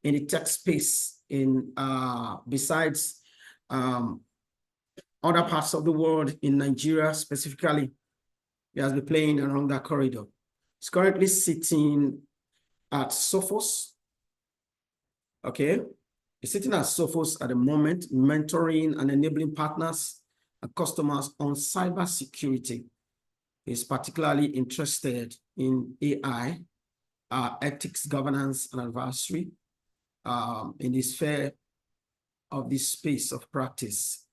in the tech space in besides other parts of the world, in Nigeria specifically. He has been playing around that corridor. He's currently sitting at Sophos. Okay. He's sitting at Sophos at the moment, mentoring and enabling partners and customers on cybersecurity. He's particularly interested in AI, ethics, governance, and advisory in the sphere of this space of practice.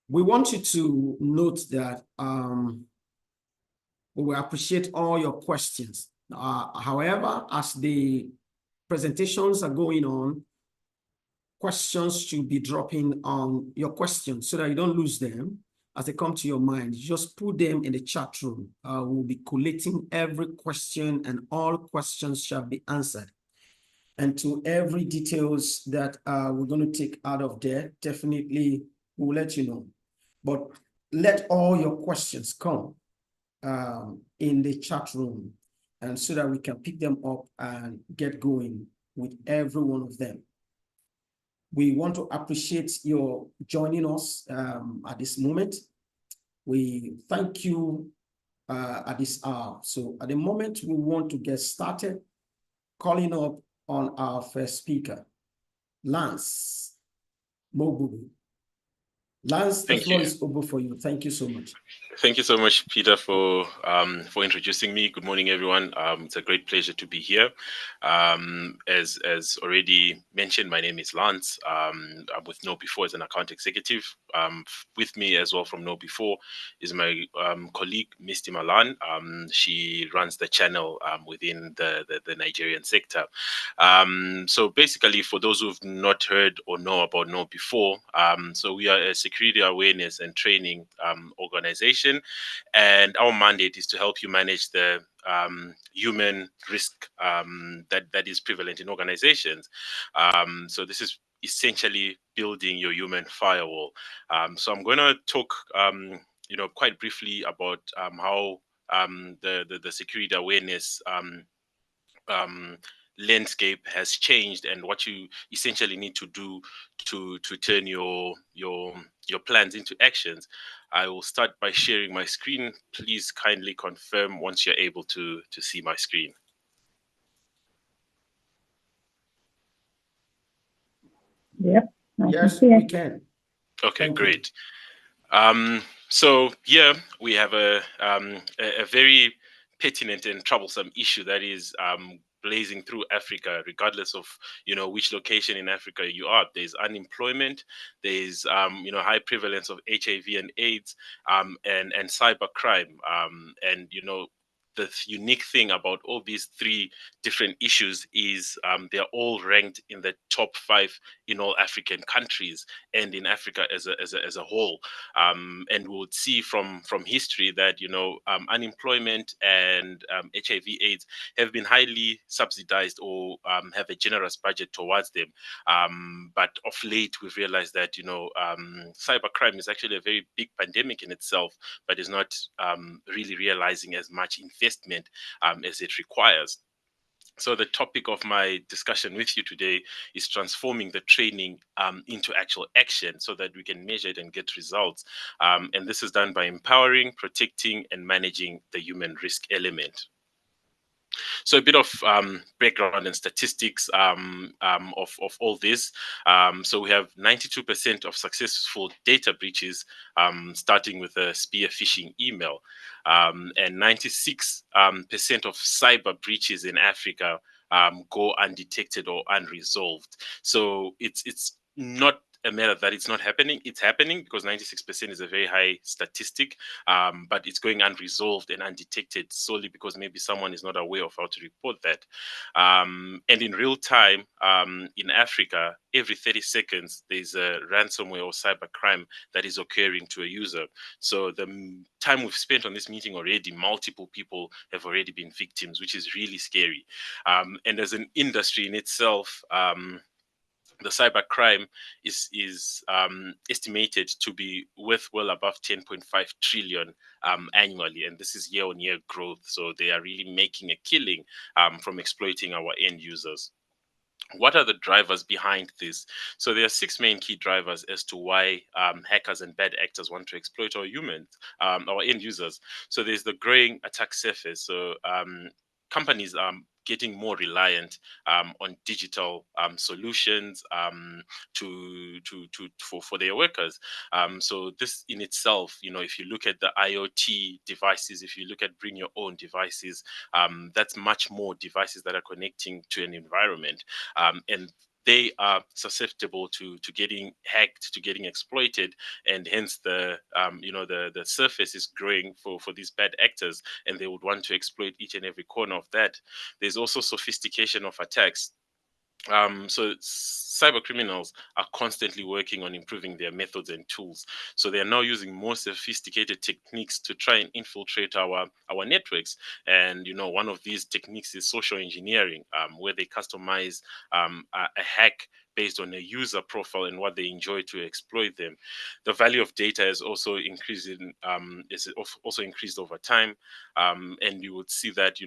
We want you to note that we will appreciate all your questions. However, as the presentations are going on, questions should be dropping on your questions so that you don't lose them as they come to your mind. Just put them in the chat room. We'll be collating every question and all questions shall be answered. And to every details that we're going to take out of there, definitely we'll let you know. But let all your questions come in the chat room, and so that we can pick them up and get going with every one of them. We want to appreciate your joining us at this moment. We thank you at this hour. So at the moment, we want to get started calling up on our first speaker, Lance Mobubu. Lance, the floor is open for you. Thank you so much. Thank you so much, Peter, for introducing me. Good morning, everyone. It's a great pleasure to be here. As already mentioned, my name is Lance. I'm with KnowBe4 as an account executive. With me as well from KnowBe4 is my colleague, Misty Malan. She runs the channel within the Nigerian sector. So basically, for those who've not heard or know about KnowBe4, so we are a security awareness and training organization, and our mandate is to help you manage the human risk that is prevalent in organizations. So this is essentially building your human firewall. So I'm going to talk, quite briefly about how the security awareness landscape has changed and what you essentially need to do to turn your plans into actions. I will start by sharing my screen. Please kindly confirm once you're able to see my screen. Yep. Yes, we can. Okay, great. So here we have a very pertinent and troublesome issue that is blazing through Africa, regardless of which location in Africa you are. There's unemployment, there's high prevalence of HIV and AIDS, and cybercrime, and the unique thing about all these three different issues is they're all ranked in the top 5 in all African countries and in Africa as a whole. And we would see from history that unemployment and HIV/AIDS have been highly subsidized or have a generous budget towards them. But of late, we've realized that cybercrime is actually a very big pandemic in itself, but is not really realizing as much investment as it requires. So the topic of my discussion with you today is transforming the training into actual action so that we can measure it and get results. And this is done by empowering, protecting, and managing the human risk element. So a bit of background and statistics of all this. So we have 92% of successful data breaches starting with a spear phishing email, and 96% of cyber breaches in Africa go undetected or unresolved. So it's not a matter that it's not happening. It's happening because 96% is a very high statistic, but it's going unresolved and undetected solely because maybe someone is not aware of how to report that. And in real time, in Africa, every 30 seconds, there's a ransomware or cybercrime that is occurring to a user. So the time we've spent on this meeting already, multiple people have already been victims, which is really scary. And as an industry in itself, the cybercrime is estimated to be worth well above 10.5 trillion annually, and this is year-on-year growth. So they are really making a killing from exploiting our end users. What are the drivers behind this? So there are 6 main key drivers as to why hackers and bad actors want to exploit our humans, our end users. So there's the growing attack surface. So companies are getting more reliant on digital solutions for their workers. So this in itself, if you look at the IoT devices, if you look at bring your own devices, that's much more devices that are connecting to an environment, and they are susceptible to getting hacked, to getting exploited, and hence the surface is growing for these bad actors, and they would want to exploit each and every corner of that. There's also sophistication of attacks. So cyber criminals are constantly working on improving their methods and tools. So they are now using more sophisticated techniques to try and infiltrate our networks. And one of these techniques is social engineering, where they customize a hack based on a user profile and what they enjoy to exploit them. The value of data is also increased over time, and you would see that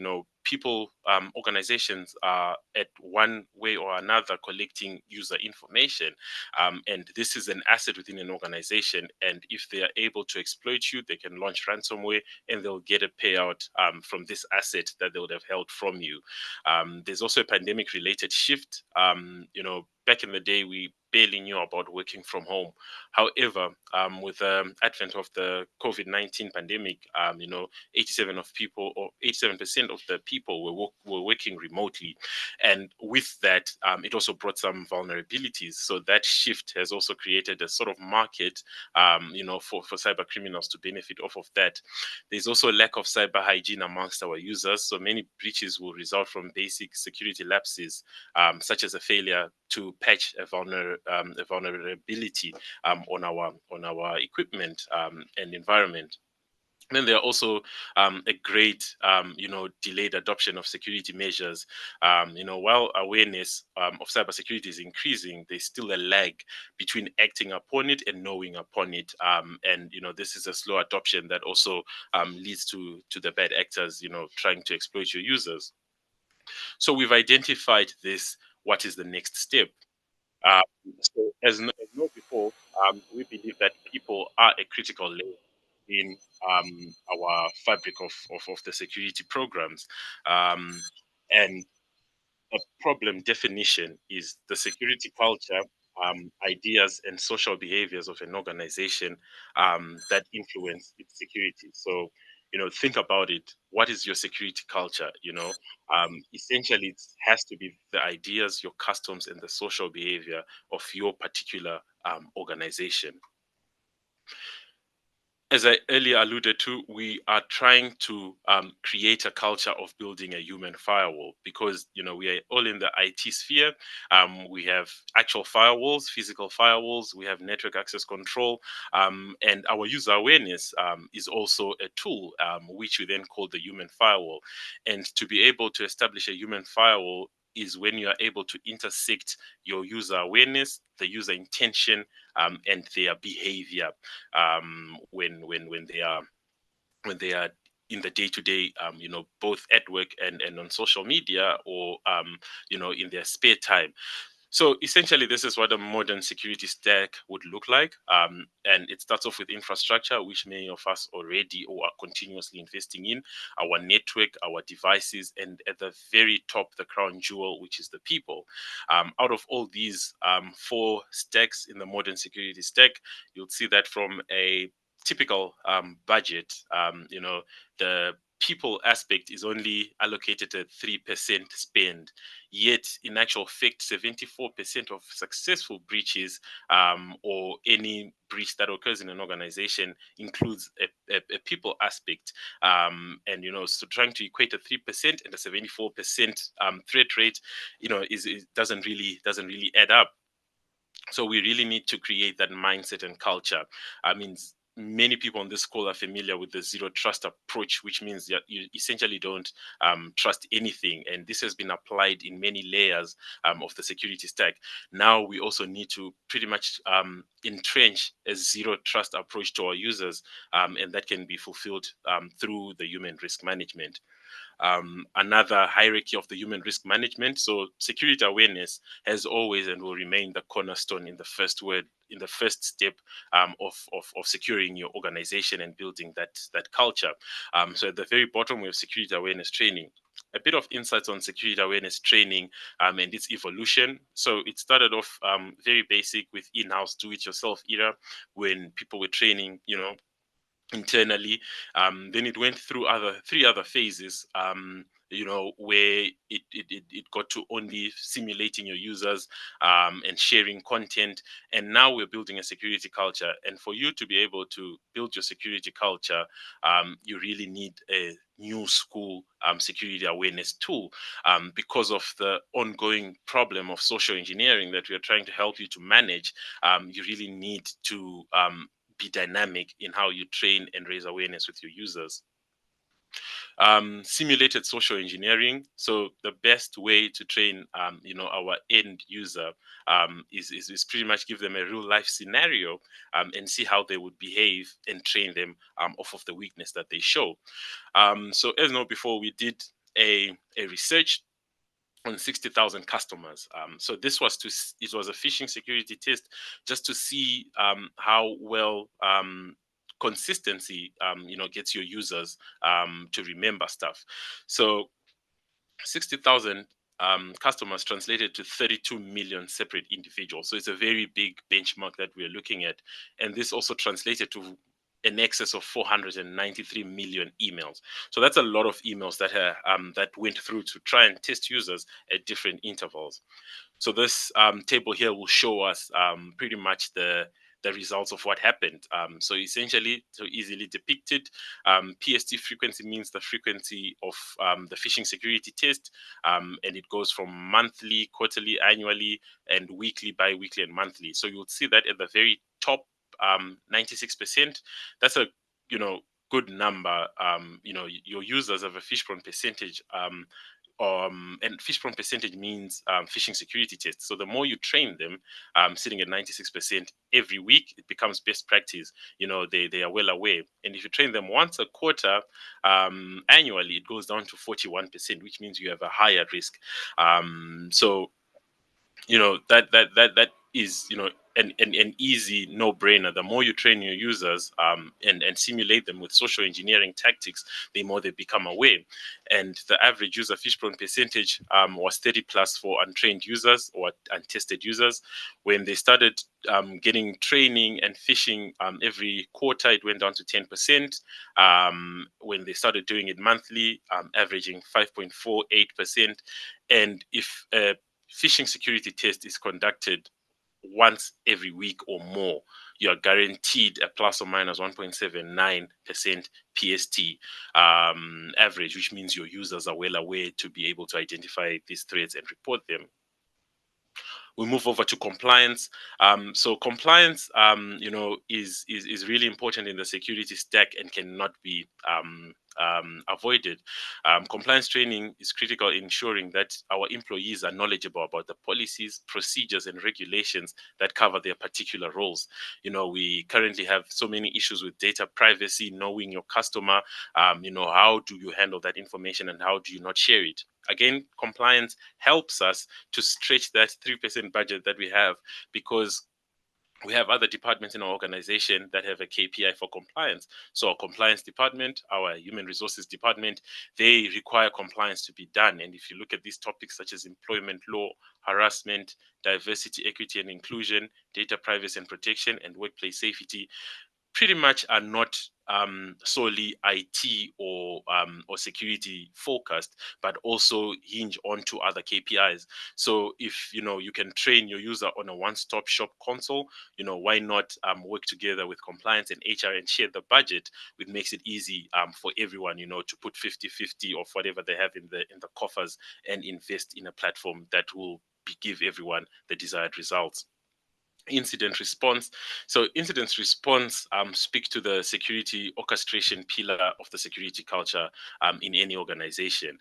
people, organizations are at one way or another collecting user information, and this is an asset within an organization. And if they are able to exploit you, they can launch ransomware, and they'll get a payout from this asset that they would have held from you. There's also a pandemic-related shift. Back in the day, we barely knew about working from home. However, with the advent of the COVID-19 pandemic, 87% of the people were working remotely, and with that, it also brought some vulnerabilities. So that shift has also created a sort of market, for cyber criminals to benefit off of that. There's also a lack of cyber hygiene amongst our users. So many breaches will result from basic security lapses, such as a failure to patch a vulnerability on our equipment and environment. Then there are also a great, delayed adoption of security measures. While awareness of cybersecurity is increasing, there's still a lag between acting upon it and knowing upon it. And this is a slow adoption that also leads to the bad actors, trying to exploit your users. So we've identified this. What is the next step? Um, so as known before, we believe that people are a critical layer in our fabric of the security programs. Um, and a problem definition is the security culture, ideas, and social behaviors of an organization that influence its security. So, think about it. What is your security culture? Essentially, it has to be the ideas, your customs, and the social behavior of your particular organization. As I earlier alluded to, we are trying to create a culture of building a human firewall, because we are all in the IT sphere. We have actual firewalls, physical firewalls. We have network access control, and our user awareness is also a tool, which we then call the human firewall. And to be able to establish a human firewall is when you are able to intersect your user awareness, the user intention, and their behavior when they are in the day-to-day, both at work and on social media, or in their spare time. So essentially, this is what a modern security stack would look like. And it starts off with infrastructure, which many of us already or are continuously investing in, our network, our devices, and at the very top, the crown jewel, which is the people. Out of all these 4 stacks in the modern security stack, you'll see that from a typical budget, the people aspect is only allocated at 3% spend. Yet, in actual fact, 74% of successful breaches, or any breach that occurs in an organization, includes a people aspect. So trying to equate a 3% and a 74% threat rate, doesn't really add up. So we really need to create that mindset and culture. I mean, many people on this call are familiar with the zero trust approach, which means that you essentially don't trust anything. And this has been applied in many layers of the security stack. Now we also need to pretty much entrench a zero trust approach to our users, and that can be fulfilled through the human risk management. Another hierarchy of the human risk management. So security awareness has always and will remain the cornerstone in the first step of securing your organization and building that culture. So at the very bottom, we have security awareness training. A bit of insights on security awareness training and its evolution. So it started off very basic with in-house do-it-yourself era, when people were training, internally. Then it went through three other phases, where it got to only simulating your users and sharing content. And now we're building a security culture. And for you to be able to build your security culture, you really need a new school security awareness tool, because of the ongoing problem of social engineering that we are trying to help you to manage. You really need to be dynamic in how you train and raise awareness with your users. Simulated social engineering. So the best way to train, our end user is pretty much give them a real life scenario and see how they would behave and train them off of the weakness that they show. So as you know, before we did a research on 60,000 customers. So this was it was a phishing security test just to see how well consistency gets your users to remember stuff. So 60,000 customers translated to 32 million separate individuals. So it's a very big benchmark that we're looking at. And this also translated to in excess of 493 million emails. So that's a lot of emails that went through to try and test users at different intervals. So this table here will show us pretty much the results of what happened. So essentially, to easily depict it, PST frequency means the frequency of the phishing security test, and it goes from monthly, quarterly, annually, and weekly, bi-weekly, and monthly. So you'll see that at the very top, 96%. That's a good number. Your users have a phish-prone percentage. And phish-prone percentage means phishing security tests. So the more you train them, sitting at 96% every week, it becomes best practice. They are well aware. And if you train them once a quarter, annually, it goes down to 41%, which means you have a higher risk. So that is an easy no-brainer. The more you train your users and simulate them with social engineering tactics, the more they become aware. And the average user phish-prone percentage was 30 plus for untrained users or untested users. When they started getting training and phishing every quarter, it went down to 10%. When they started doing it monthly, averaging 5.48%. And if phishing security test is conducted once every week or more, you are guaranteed a plus or minus 1.79% PST average, which means your users are well aware to be able to identify these threats and report them. We move over to compliance. So compliance, is really important in the security stack and cannot be avoided. Compliance training is critical in ensuring that our employees are knowledgeable about the policies, procedures, and regulations that cover their particular roles. We currently have so many issues with data privacy, knowing your customer. How do you handle that information and how do you not share it? Again, compliance helps us to stretch that 3% budget that we have, because we have other departments in our organization that have a KPI for compliance. So our compliance department, our human resources department, they require compliance to be done. And if you look at these topics such as employment law, harassment, diversity, equity and inclusion, data privacy and protection, and workplace safety, pretty much are not solely IT or security focused, but also hinge onto other KPIs. So if you can train your user on a one-stop shop console, why not work together with compliance and HR and share the budget, which makes it easy for everyone, to put 50-50 of whatever they have in the coffers and invest in a platform that will give everyone the desired results. Incident response. So incident response speak to the security orchestration pillar of the security culture in any organization.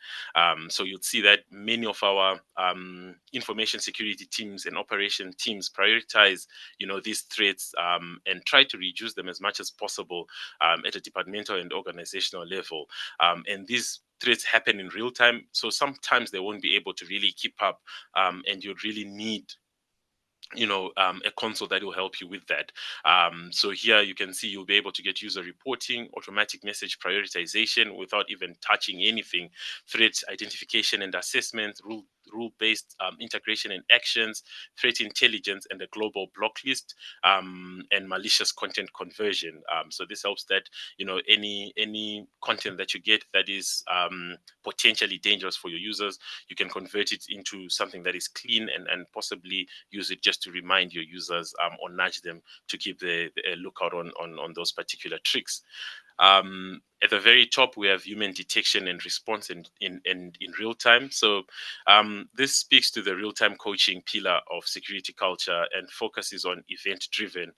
So you'll see that many of our information security teams and operation teams prioritize, these threats and try to reduce them as much as possible at a departmental and organizational level. And these threats happen in real time. So sometimes they won't be able to really keep up, and you'd really need a console that will help you with that. So here you can see you'll be able to get user reporting, automatic message prioritization without even touching anything, threat identification and assessment, rule-based integration and actions, threat intelligence, and a global block list, and malicious content conversion. So this helps that any content that you get that is potentially dangerous for your users, you can convert it into something that is clean and possibly use it just to remind your users or nudge them to keep the lookout on those particular tricks. At the very top, we have human detection and response in real time. So this speaks to the real-time coaching pillar of security culture and focuses on event-driven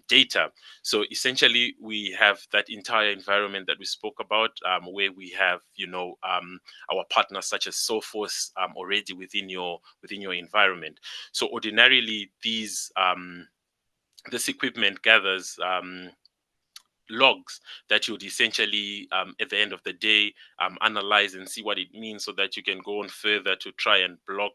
data. So essentially, we have that entire environment that we spoke about, where we have our partners such as Sophos already within your environment. So ordinarily, this equipment gathers logs that you'd essentially at the end of the day analyze and see what it means, so that you can go on further to try and block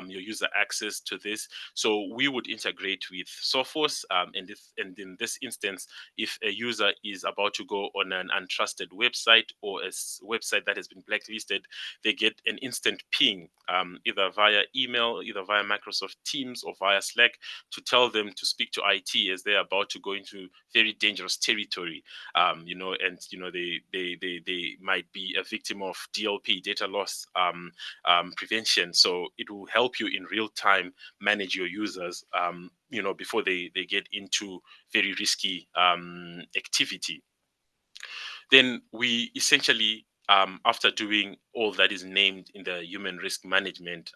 your user access to this. So we would integrate with Sophos, and in this instance, if a user is about to go on an untrusted website or a website that has been blacklisted, they get an instant ping, either via email, either via Microsoft Teams or via Slack, to tell them to speak to IT, as they're about to go into very dangerous territory. They might be a victim of DLP, data loss prevention. So it will help you in real time manage your users, before they get into very risky activity. Then we essentially, after doing all that is named in the human risk management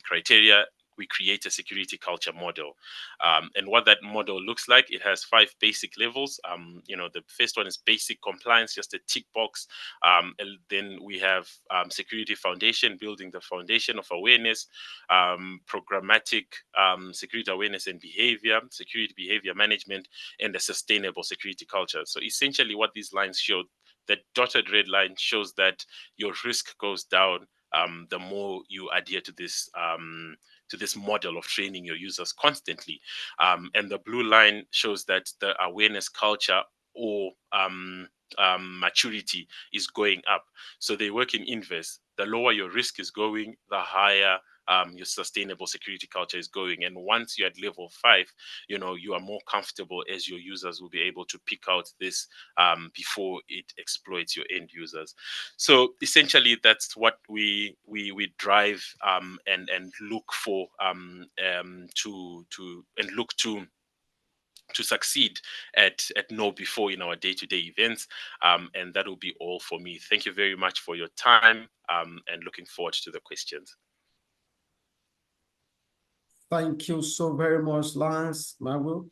criteria, we create a security culture model. And what that model looks like, it has 5 basic levels. The first one is basic compliance, just a tick box. And then we have security foundation, building the foundation of awareness, programmatic security awareness and behavior, security behavior management, and a sustainable security culture. So essentially what these lines show, the dotted red line shows that your risk goes down the more you adhere to this model of training your users constantly. And the blue line shows that the awareness culture or maturity is going up. So they work in inverse. The lower your risk is going, the higher your sustainable security culture is going. And once you're at level 5, you are more comfortable, as your users will be able to pick out this before it exploits your end users. So essentially, that's what we drive and look for to succeed at KnowBe4 in our day-to-day events. And that will be all for me. Thank you very much for your time, and looking forward to the questions. Thank you so very much, Lance Magu.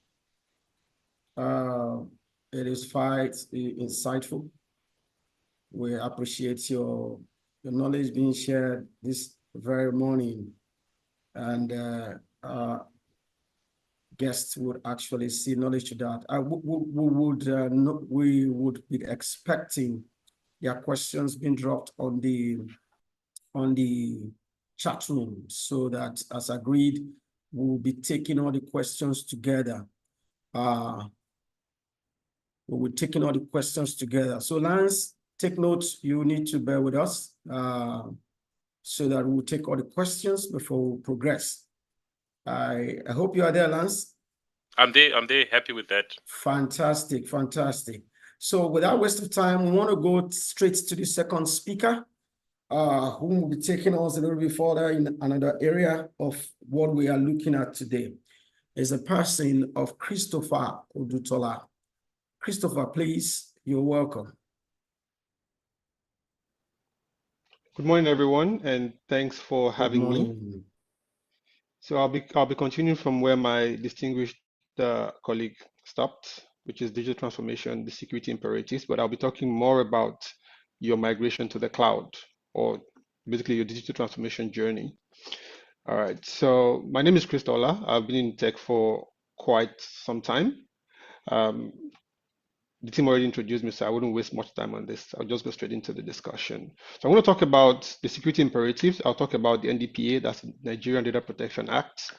It is quite insightful. We appreciate your knowledge being shared this very morning, and guests would actually see knowledge to that. We would be expecting their questions being dropped on the chat room, so that, as agreed, we'll be taking all the questions together. We'll be taking all the questions together. So Lance, take notes. You need to bear with us so that we'll take all the questions before we progress. I hope you are there, Lance. I'm there, happy with that. Fantastic, fantastic. So without waste of time, we want to go straight to the second speaker, who will be taking us a little bit further in another area of what we are looking at today. Is a person of Christopher Odutola. Christopher, please, you're welcome. Good morning, everyone, and thanks for having me. So I'll be continuing from where my distinguished colleague stopped, which is digital transformation, the security imperatives, but I'll be talking more about your migration to the cloud, or basically your digital transformation journey. All right, so my name is Chris Ola. I've been in tech for quite some time. the team already introduced me, so I wouldn't waste much time on this. I'll just go straight into the discussion. So I'm going to talk about the security imperatives. I'll talk about the NDPA, that's the Nigerian Data Protection Act.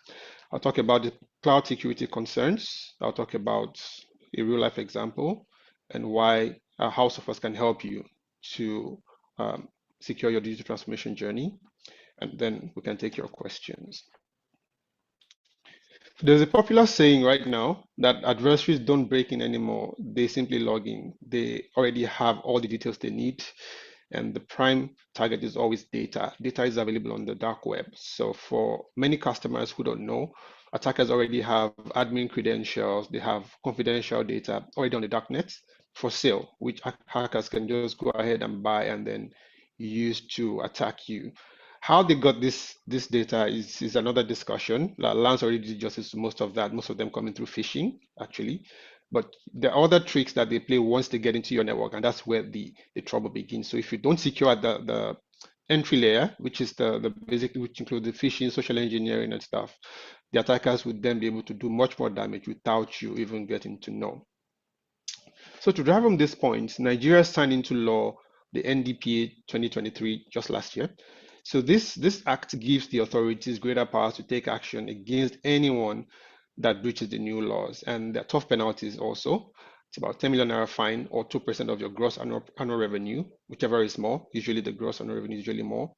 I'll talk about the cloud security concerns. I'll talk about a real life example and why House of Us can help you to secure your digital transformation journey. And then we can take your questions. There's a popular saying right now that adversaries don't break in anymore. They simply log in. They already have all the details they need. And the prime target is always data. Data is available on the dark web. So for many customers who don't know, attackers already have admin credentials. They have confidential data already on the darknet for sale, which hackers can just go ahead and buy and then use to attack you. How they got this data is another discussion. Lance already did justice to most of that, most of them coming through phishing, actually. But there are other tricks that they play once they get into your network, and that's where the trouble begins. So if you don't secure the entry layer, which is the basically which includes the phishing, social engineering, and stuff, the attackers would then be able to do much more damage without you even getting to know. So to drive home this point, Nigeria signed into law the NDPA 2023 just last year. So this act gives the authorities greater powers to take action against anyone that breaches the new laws, and there are tough penalties also. It's about 10 million naira fine or 2% of your gross annual revenue, whichever is more. Usually the gross annual revenue is usually more.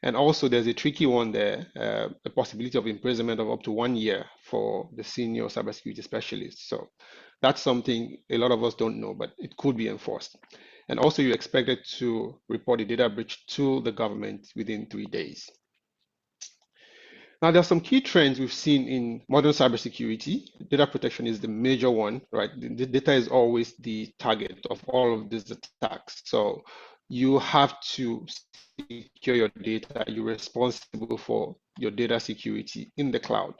And also there's a tricky one there, a possibility of imprisonment of up to 1 year for the senior cybersecurity specialist. So that's something a lot of us don't know, but it could be enforced. And also you're expected to report a data breach to the government within 3 days. Now, there are some key trends we've seen in modern cybersecurity. Data protection is the major one, right? The data is always the target of all of these attacks. So you have to secure your data. You're responsible for your data security in the cloud.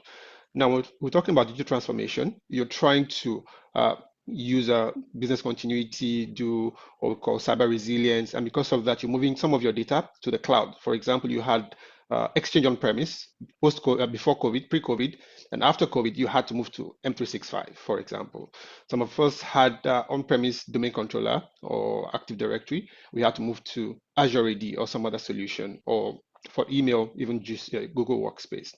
Now, we're talking about digital transformation. You're trying to use business continuity, do what we call cyber resilience. And because of that, you're moving some of your data to the cloud. For example, you had Exchange on-premise before COVID, pre-COVID, and after COVID, you had to move to M365, for example. Some of us had on-premise domain controller or Active Directory. We had to move to Azure AD or some other solution, or for email, even just Google Workspace,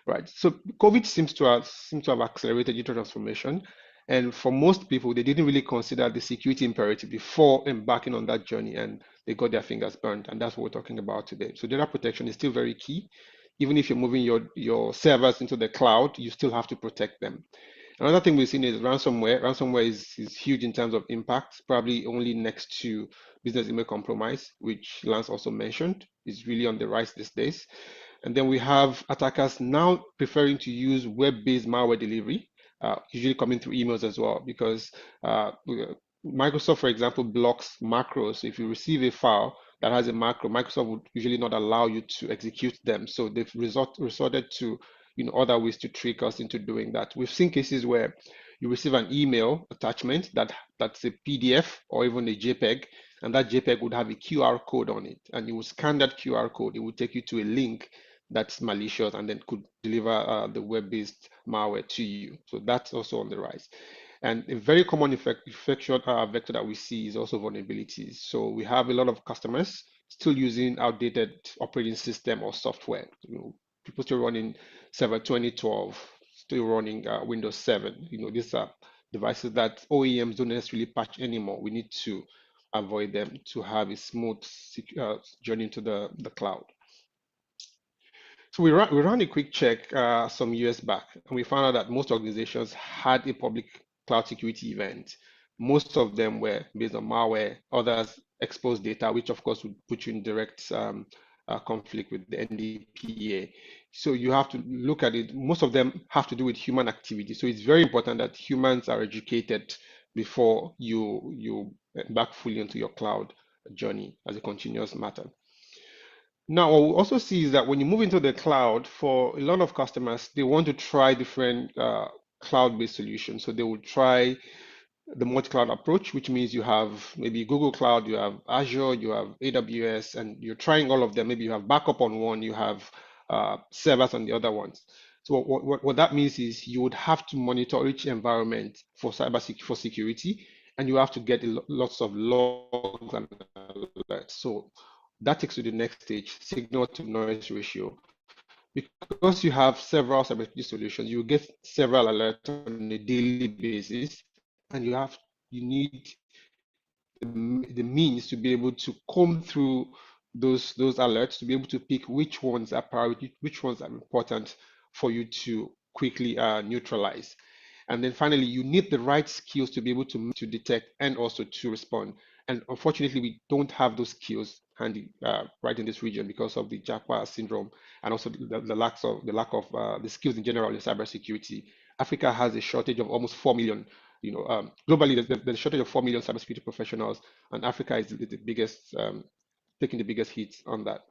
right? So COVID seems to have accelerated digital transformation. And for most people, they didn't really consider the security imperative before embarking on that journey, and they got their fingers burned. And that's what we're talking about today. So data protection is still very key. Even if you're moving your servers into the cloud, you still have to protect them. Another thing we've seen is ransomware. Ransomware is huge in terms of impact, probably only next to business email compromise, which Lance also mentioned, is really on the rise these days. And then we have attackers now preferring to use web-based malware delivery, usually coming through emails as well, because Microsoft, for example, blocks macros. So if you receive a file that has a macro, Microsoft would usually not allow you to execute them. So they've resorted to other ways to trick us into doing that. We've seen cases where you receive an email attachment that's a PDF or even a JPEG, and that JPEG would have a QR code on it, and you would scan that QR code. It would take you to a link that's malicious and then could deliver the web-based malware to you. So that's also on the rise. And a very common infection vector that we see is also vulnerabilities. So we have a lot of customers still using outdated operating system or software. People still running Server 2012, still running Windows 7. These are devices that OEMs don't necessarily patch anymore. We need to avoid them to have a smooth journey into the cloud. So we ran a quick check some years back, and we found out that most organizations had a public cloud security event. Most of them were based on malware, others exposed data, which of course would put you in direct conflict with the NDPA. So you have to look at it. Most of them have to do with human activity. So it's very important that humans are educated before you embark fully into your cloud journey as a continuous matter. Now, what we also see is that when you move into the cloud, for a lot of customers, they want to try different cloud-based solutions. So they will try the multi-cloud approach, which means you have maybe Google Cloud, you have Azure, you have AWS, and you're trying all of them. Maybe you have backup on one, you have servers on the other ones. So what that means is you would have to monitor each environment for security, and you have to get lots of logs and alerts. So that takes you to the next stage, signal to noise ratio. Because you have several cybersecurity solutions, you get several alerts on a daily basis, and you need the means to be able to comb through those alerts to be able to pick which ones are priority, which ones are important for you to quickly neutralize. And then finally, you need the right skills to be able to detect and also to respond. And unfortunately, we don't have those skills handy right in this region because of the JAPA syndrome and also the lack of the skills in general in cybersecurity. Africa has a shortage of almost 4 million. Globally, there's a shortage of 4 million cybersecurity professionals, and Africa is the biggest, taking the biggest hits on that.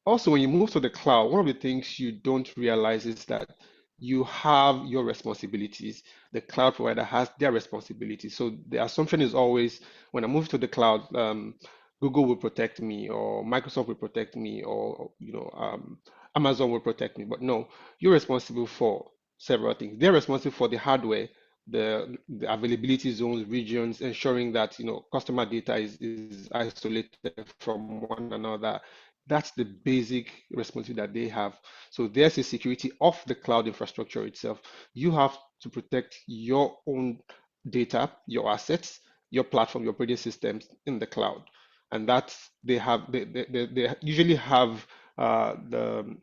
Also, when you move to the cloud, one of the things you don't realize is that you have your responsibilities. The cloud provider has their responsibilities. So the assumption is always, when I move to the cloud, Google will protect me, or Microsoft will protect me, or Amazon will protect me. But no, you're responsible for several things. They're responsible for the hardware, the availability zones, regions, ensuring that customer data is isolated from one another. That's the basic responsibility that they have. So there's a security of the cloud infrastructure itself. You have to protect your own data, your assets, your platform, your operating systems in the cloud. And that's they usually have the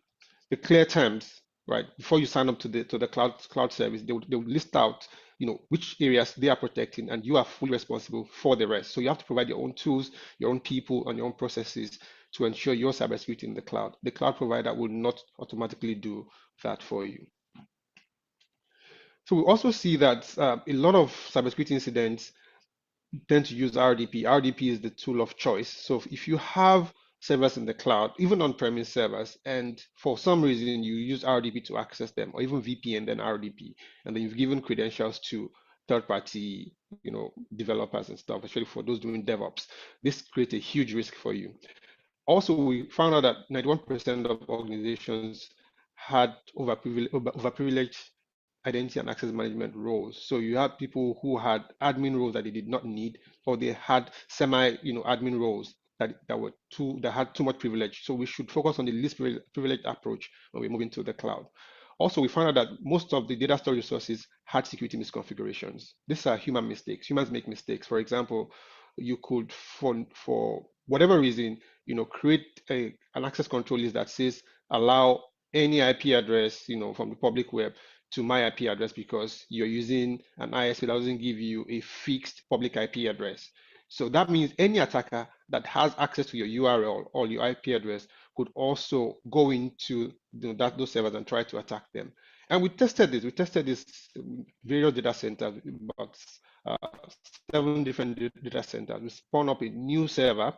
clear terms, right? Before you sign up to the cloud service, they will list out which areas they are protecting, and you are fully responsible for the rest. So you have to provide your own tools, your own people, and your own processes to ensure your cybersecurity in the cloud. The cloud provider will not automatically do that for you. So we also see that a lot of cybersecurity incidents tend to use RDP. RDP is the tool of choice. So if you have servers in the cloud, even on-premise servers, and for some reason you use RDP to access them, or even VPN, then RDP, and then you've given credentials to third-party, developers and stuff, especially for those doing DevOps, this creates a huge risk for you. Also, we found out that 91% of organizations had overprivileged identity and access management roles. So you had people who had admin roles that they did not need, or they had admin roles that had too much privilege. So we should focus on the least privileged approach when we move into the cloud. Also, we found out that most of the data storage resources had security misconfigurations. These are human mistakes. Humans make mistakes. For example, you could, for whatever reason, create an access control list that says allow any IP address, from the public web to my IP address, because you're using an ISP that doesn't give you a fixed public IP address. So that means any attacker that has access to your URL or your IP address could also go into those servers and try to attack them. And we tested this. We tested this in various data centers, about 7 different data centers. We spun up a new server,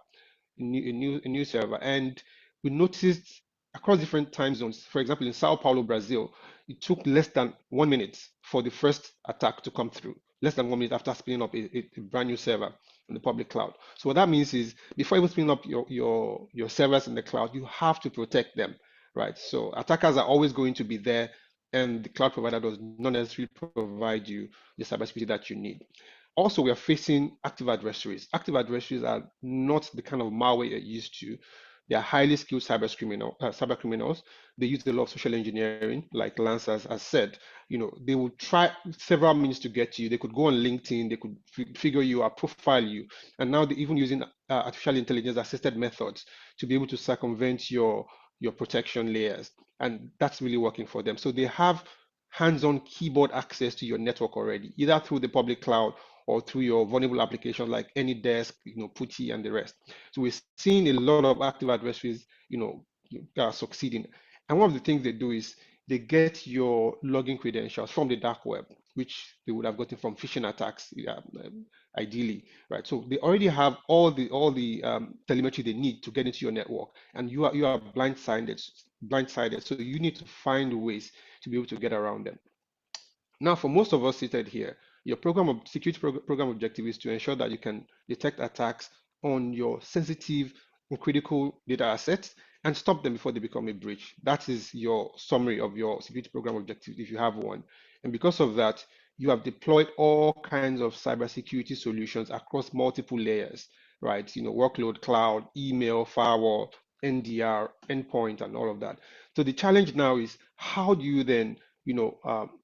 a new server, and we noticed across different time zones. For example, in Sao Paulo, Brazil, it took less than 1 minute for the first attack to come through. Less than 1 minute after spinning up a brand new server in the public cloud. So what that means is, before even spinning up your servers in the cloud, you have to protect them, right? So attackers are always going to be there, and the cloud provider does not necessarily provide you the cybersecurity that you need. Also, we are facing active adversaries. Active adversaries are not the kind of malware you're used to. They are highly skilled cyber criminals. They use a lot of social engineering, like Lance has said. They will try several means to get to you. They could go on LinkedIn, they could figure you out, profile you, and now they're even using artificial intelligence assisted methods to be able to circumvent your protection layers, and that's really working for them. So they have hands-on keyboard access to your network already, either through the public cloud or through your vulnerable applications like AnyDesk, PuTTY, and the rest. So we're seeing a lot of active adversaries, succeeding. And one of the things they do is they get your login credentials from the dark web, which they would have gotten from phishing attacks, ideally, right? So they already have all the telemetry they need to get into your network, and you are blindsided. So you need to find ways to be able to get around them. Now, for most of us seated here, your security program objective is to ensure that you can detect attacks on your sensitive and critical data assets and stop them before they become a breach. That is your summary of your security program objective, if you have one. And because of that, you have deployed all kinds of cybersecurity solutions across multiple layers, right? Workload, cloud, email, firewall, NDR, endpoint, and all of that. So the challenge now is how do you then,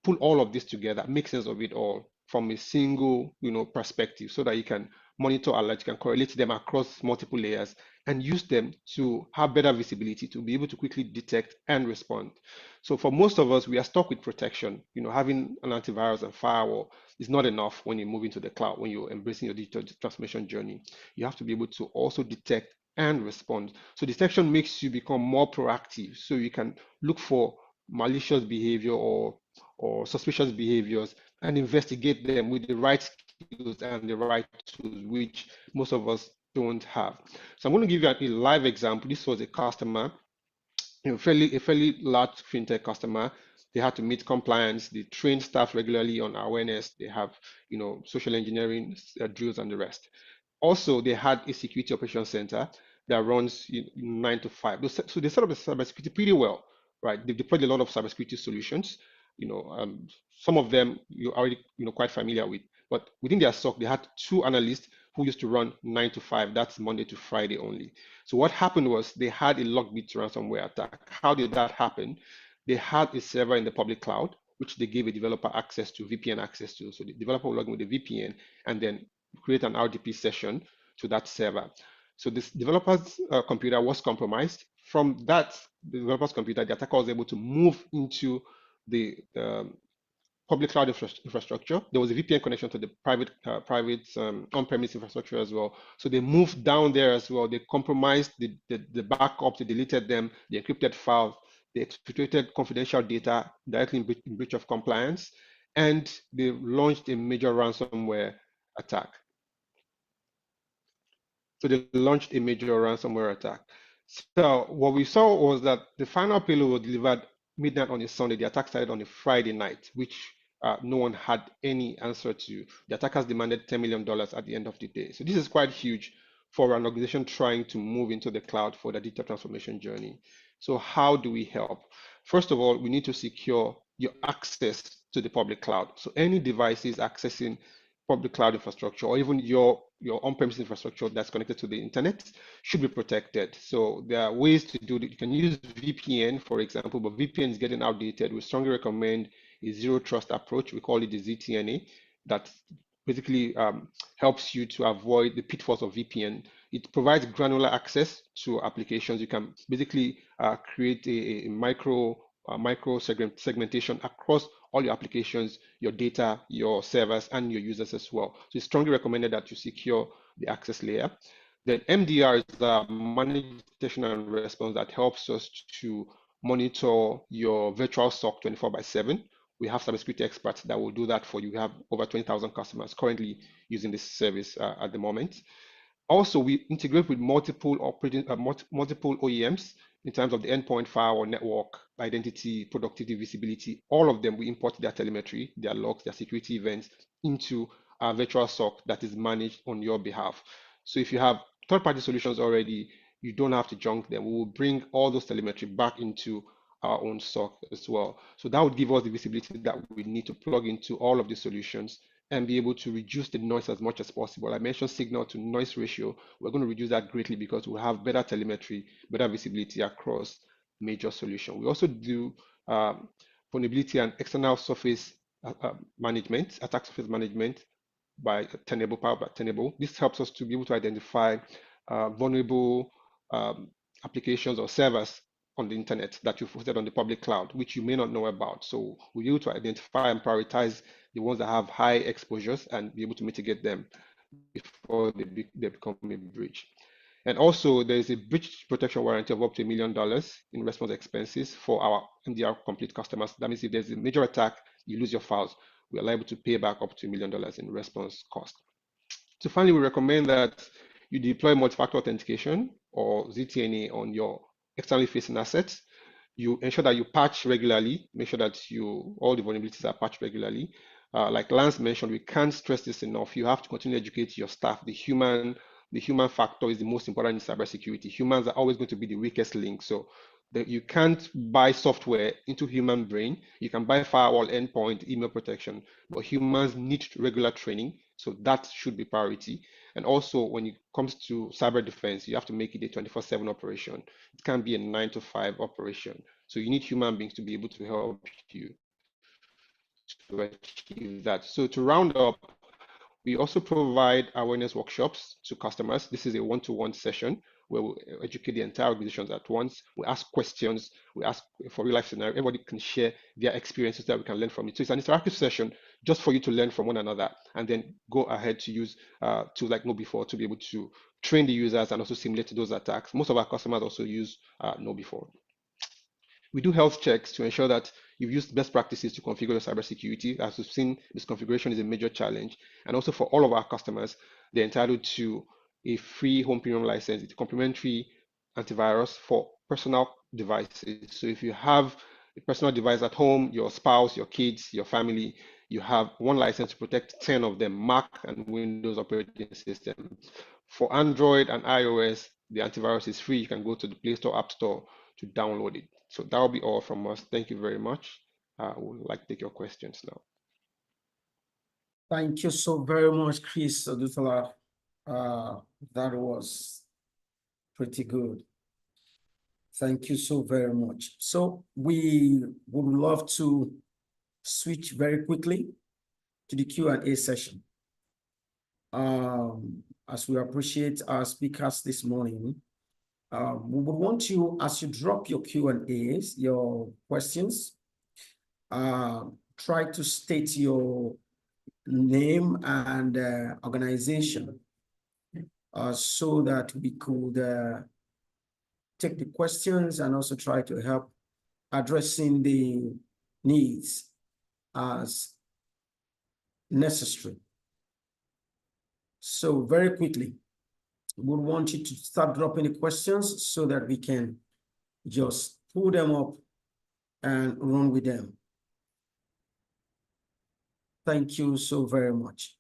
pull all of this together, make sense of it all from a single, perspective, so that you can monitor alerts, you can correlate them across multiple layers and use them to have better visibility, to be able to quickly detect and respond. So for most of us, we are stuck with protection. Having an antivirus and firewall is not enough when you move into the cloud, when you're embracing your digital transformation journey. You have to be able to also detect and respond. So detection makes you become more proactive, so you can look for malicious behavior or suspicious behaviors and investigate them with the right skills and the right tools, which most of us don't have. So I'm going to give you a live example. This was a customer, a fairly large fintech customer. They had to meet compliance. They train staff regularly on awareness. They have, social engineering drills and the rest. Also, they had a security operations center that runs 9 to 5. So they set up the cybersecurity pretty well, right? They've deployed a lot of cybersecurity solutions. Some of them you're already quite familiar with. But within their SOC, they had 2 analysts who used to run 9 to 5. That's Monday to Friday only. So what happened was they had a LockBit ransomware attack. How did that happen? They had a server in the public cloud, which they gave a developer access to, VPN access to. So the developer will log in with the VPN and then create an RDP session to that server. So this developer's computer was compromised. From that developer's computer, the attacker was able to move into the public cloud infrastructure. There was a VPN connection to the private on-premise infrastructure as well. So they moved down there as well. They compromised the backups, they deleted them, they encrypted files, they exfiltrated confidential data directly in breach of compliance, and they launched a major ransomware attack. So they launched a major ransomware attack. So what we saw was that the final payload was delivered midnight on a Sunday. The attack started on a Friday night, which no one had any answer to. The attackers demanded $10 million at the end of the day. So this is quite huge for an organization trying to move into the cloud for the digital transformation journey. So how do we help? First of all, we need to secure your access to the public cloud. So any devices accessing public cloud infrastructure or even your on-premise infrastructure that's connected to the internet should be protected. So there are ways to do that. You can use VPN, for example, but VPN is getting outdated. We strongly recommend a zero trust approach. We call it the ZTNA, that basically helps you to avoid the pitfalls of VPN. It provides granular access to applications. You can basically create a micro segmentation across all your applications, your data, your servers, and your users as well. So it's strongly recommended that you secure the access layer. Then MDR is the managed detection and response that helps us to monitor your virtual SOC 24/7. We have cybersecurity experts that will do that for you. We have over 20,000 customers currently using this service at the moment. Also, we integrate with multiple OEMs in terms of the endpoint, firewall, network, identity, productivity, visibility. All of them, we import their telemetry, their logs, their security events into our virtual SOC that is managed on your behalf. So if you have third-party solutions already, you don't have to junk them. We will bring all those telemetry back into our own SOC as well. So that would give us the visibility that we need to plug into all of the solutions and be able to reduce the noise as much as possible. I mentioned signal to noise ratio. We're going to reduce that greatly because we'll have better telemetry, better visibility across major solutions. We also do vulnerability and external surface management, attack surface management by Tenable, powered by Tenable. This helps us to be able to identify vulnerable applications or servers on the internet that you've hosted on the public cloud, which you may not know about. So we're able to identify and prioritize the ones that have high exposures and be able to mitigate them before they become a breach. And also there's a breach protection warranty of up to $1 million in response expenses for our MDR complete customers. That means if there's a major attack, you lose your files, we are liable to pay back up to $1 million in response cost. So finally, we recommend that you deploy multi-factor authentication or ZTNA on your externally facing assets. You ensure that you patch regularly, make sure that all the vulnerabilities are patched regularly. Like Lance mentioned, we can't stress this enough. You have to continue to educate your staff. The human factor is the most important in cybersecurity. Humans are always going to be the weakest link. So that you can't buy software into human brain. You can buy firewall, endpoint, email protection, but humans need regular training. So that should be priority. And also when it comes to cyber defense, you have to make it a 24/7 operation. It can't be a 9 to 5 operation. So you need human beings to be able to help you to achieve that. So to round up, we also provide awareness workshops to customers. This is a one-to-one session where we educate the entire organizations at once. We ask questions, we ask for real life scenario. Everybody can share their experiences that we can learn from it. So it's an interactive session just for you to learn from one another and then go ahead to use tools like KnowBe4 to be able to train the users and also simulate those attacks. Most of our customers also use KnowBe4. We do health checks to ensure that you've used best practices to configure your cybersecurity. As we've seen, this configuration is a major challenge. And also for all of our customers, they're entitled to a free home premium license. It's a complimentary antivirus for personal devices. So if you have a personal device at home, your spouse, your kids, your family, you have one license to protect 10 of them, Mac and Windows operating systems. For Android and iOS, the antivirus is free. You can go to the Play Store, App Store to download it. So that will be all from us. Thank you very much. I would like to take your questions now. Thank you so very much, Chris Odutola. That was pretty good. Thank you so very much. So we would love to switch very quickly to the Q&A session. As we appreciate our speakers this morning, we would want you, as you drop your Q&As, your questions, try to state your name and organization so that we could take the questions and also try to help addressing the needs as necessary. So very quickly, we want you to start dropping the questions so that we can just pull them up and run with them. Thank you so very much.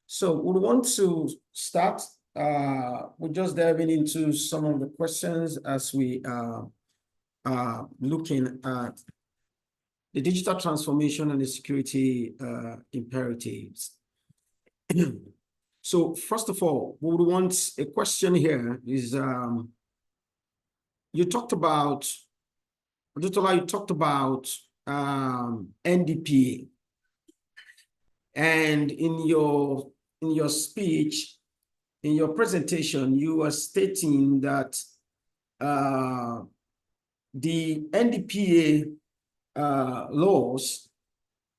So we want to start. We're just diving into some of the questions as we are looking at the digital transformation and the security imperatives. So first of all, we would want a question here is, you talked about, NDPA, and in your speech, in your presentation, you were stating that the NDPA laws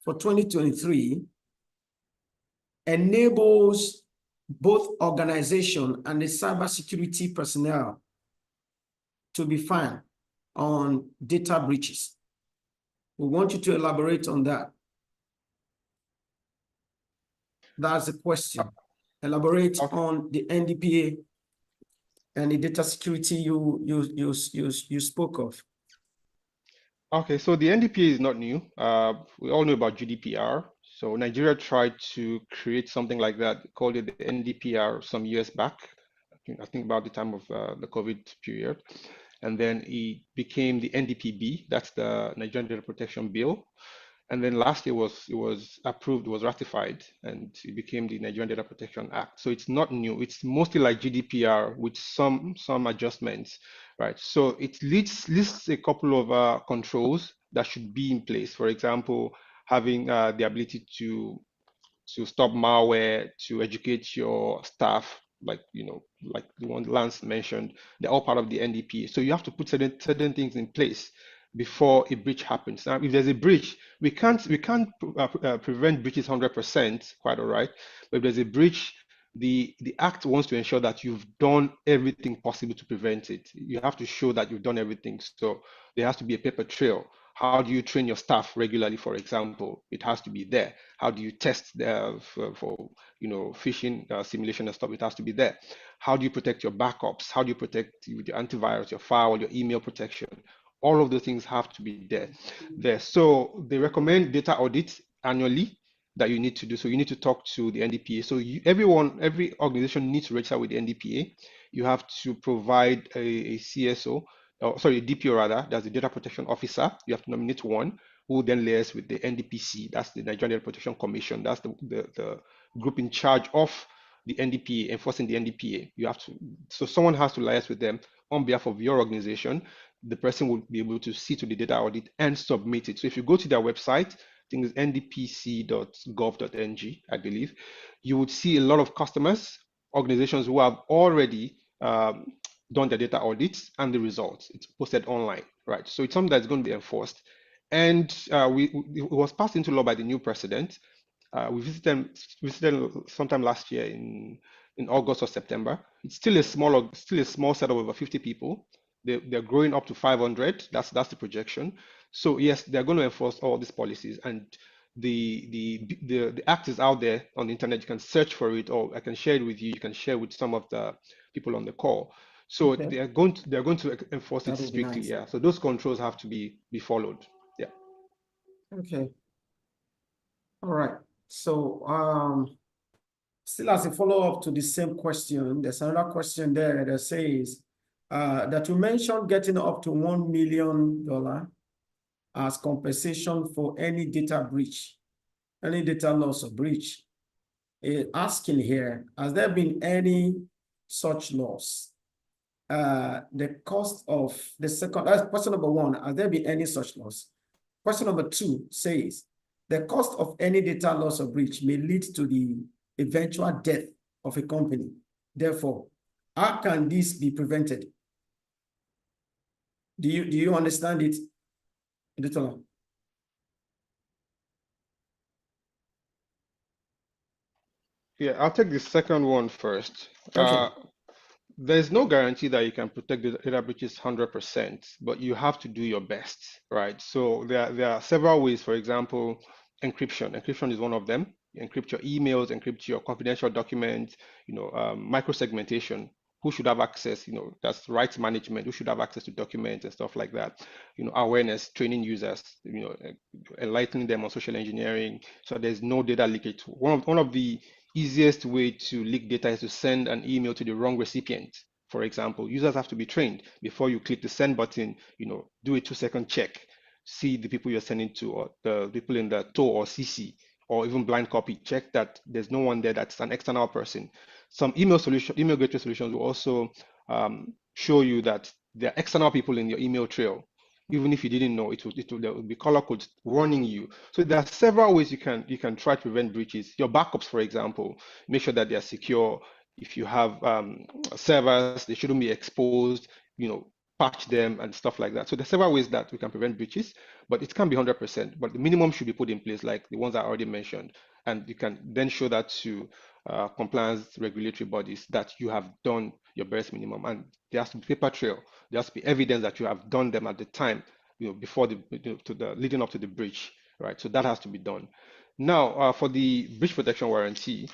for 2023 enables both organization and the cybersecurity personnel to be fined on data breaches. We want you to elaborate on that. That's the question. Elaborate on the NDPA and the data security you spoke of. Okay, so the NDPA is not new. We all know about GDPR. So Nigeria tried to create something like that, called it the NDPR some years back. I think about the time of the COVID period. And then it became the NDPB, that's the Nigerian Data Protection Bill. And then last year it was approved, was ratified, and it became the Nigerian Data Protection Act. So it's not new. It's mostly like GDPR with some adjustments, right? So it lists a couple of controls that should be in place. For example, having the ability to stop malware, to educate your staff, like like the one Lance mentioned. They're all part of the NDPA. So you have to put certain things in place before a breach happens. Now, if there's a breach, we can't prevent breaches 100%, quite all right. But if there's a breach, the Act wants to ensure that you've done everything possible to prevent it. You have to show that you've done everything. So there has to be a paper trail. How do you train your staff regularly, for example? It has to be there. How do you test for phishing simulation and stuff? It has to be there. How do you protect your backups? How do you protect your antivirus, your firewall, your email protection? All of those things have to be there. So they recommend data audits annually that you need to do. So you need to talk to the NDPA. So every organization needs to register with the NDPA. You have to provide a CSO sorry, DPO rather, that's the data protection officer. You have to nominate one who will then liaise with the NDPC, that's the Nigerian Data Protection Commission, that's the group in charge of the NDPA, enforcing the NDPA. You have to, so someone has to liaise with them on behalf of your organization. The person will be able to see to the data audit and submit it. So if you go to their website, I think it's ndpc.gov.ng, I believe, you would see a lot of customers, organizations who have already done their data audits and the results. It's posted online, right? So it's something that's going to be enforced. And it was passed into law by the new president. We visited sometime last year in August or September. It's still a small set of over 50 people. They're growing up to 500. That's the projection. So yes, they're going to enforce all these policies, and the act is out there on the internet. You can search for it, or I can share it with you. You can share with some of the people on the call. So Okay. they're going to enforce it That would be strictly. nice. Yeah. So those controls have to be followed. Yeah. Okay. All right. So still as a follow-up to the same question, there's another question there that says that you mentioned getting up to $1 million as compensation for any data breach, any data loss or breach. Asking here, has there been any such loss? The cost of the second, that's question number one, has there been any such loss? Question number two says, the cost of any data loss or breach may lead to the eventual death of a company. Therefore, how can this be prevented? Do you understand it, Editor? Yeah, I'll take the second one first. Okay. There's no guarantee that you can protect the data breaches 100%, but you have to do your best, right? So there are several ways. For example, encryption. Encryption is one of them. You encrypt your emails, encrypt your confidential documents, microsegmentation. Who should have access? That's rights management. Who should have access to documents and stuff like that? Awareness, training users, enlightening them on social engineering. So there's no data leakage. One of the easiest way to leak data is to send an email to the wrong recipient. For example, users have to be trained before you click the send button, do a 2-second check, see the people you're sending to, or the people in the TOR or CC, or even blind copy, check that there's no one there that's an external person. Some email gateway solutions will also show you that there are external people in your email trail. Even if you didn't know, there will be color codes warning you. So there are several ways you can try to prevent breaches. Your backups, for example, make sure that they are secure. If you have servers, they shouldn't be exposed. Patch them and stuff like that. So there's several ways that we can prevent breaches, but it can't be 100%. But the minimum should be put in place, like the ones I already mentioned, and you can then show that to compliance regulatory bodies that you have done your best minimum, and there has to be paper trail. There has to be evidence that you have done them at the time, before leading up to the breach, right? So that has to be done. Now, for the breach protection warranty,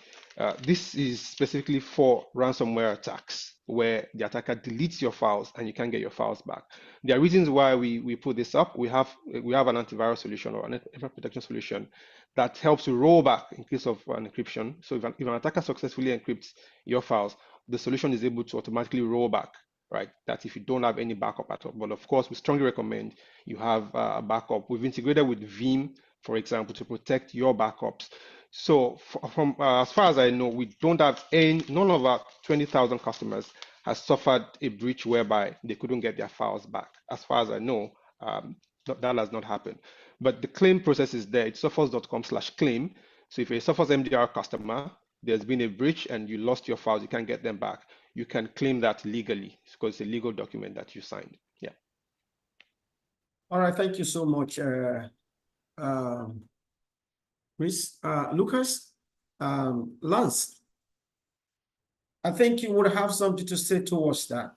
this is specifically for ransomware attacks where the attacker deletes your files and you can't get your files back. There are reasons why we put this up. We have an antivirus solution or an network protection solution that helps you roll back in case of an encryption. So if an attacker successfully encrypts your files, the solution is able to automatically roll back, right? That's if you don't have any backup at all. But of course, we strongly recommend you have a backup. We've integrated with Veeam, for example, to protect your backups. So from as far as I know, we don't have none of our 20,000 customers has suffered a breach whereby they couldn't get their files back. As far as I know, that has not happened. But the claim process is there. It's sophos.com/claim. So if you're a Sophos MDR customer, there's been a breach and you lost your files, you can't get them back, you can claim that legally because it's a legal document that you signed. Yeah. All right. Thank you so much, Chris. Lucas, Lance, I think you would have something to say towards that.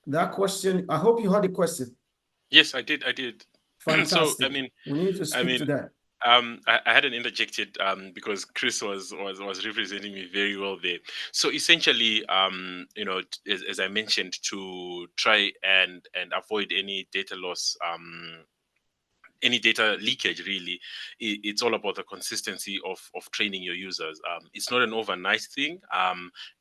That question, I hope you heard the question. Yes, I did. Fantastic. So, I mean, we need to speak to that. I hadn't interjected because Chris was representing me very well there. So essentially, as I mentioned, to try and avoid any data loss, any data leakage, really, it's all about the consistency of training your users. It's not an overnight thing,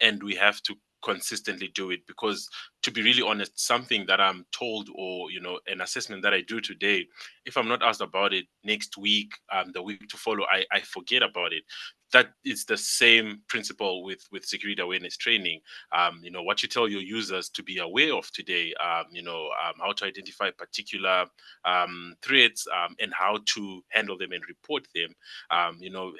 and we have to consistently do it, because to be really honest, something that I'm told, or an assessment that I do today, if I'm not asked about it next week, the week to follow, I forget about it. That is the same principle with security awareness training. What you tell your users to be aware of today, how to identify particular threats, and how to handle them and report them,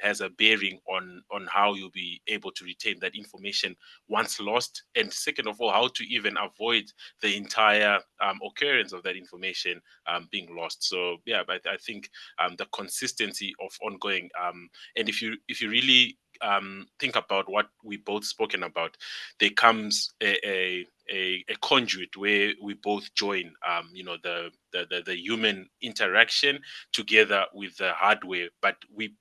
has a bearing on how you'll be able to retain that information once lost, and second of all, how to even avoid the entire occurrence of that information being lost. So yeah, but I think the consistency of ongoing, and if you really think about what we both spoken about, there comes a conduit where we both join, the human interaction together with the hardware, but we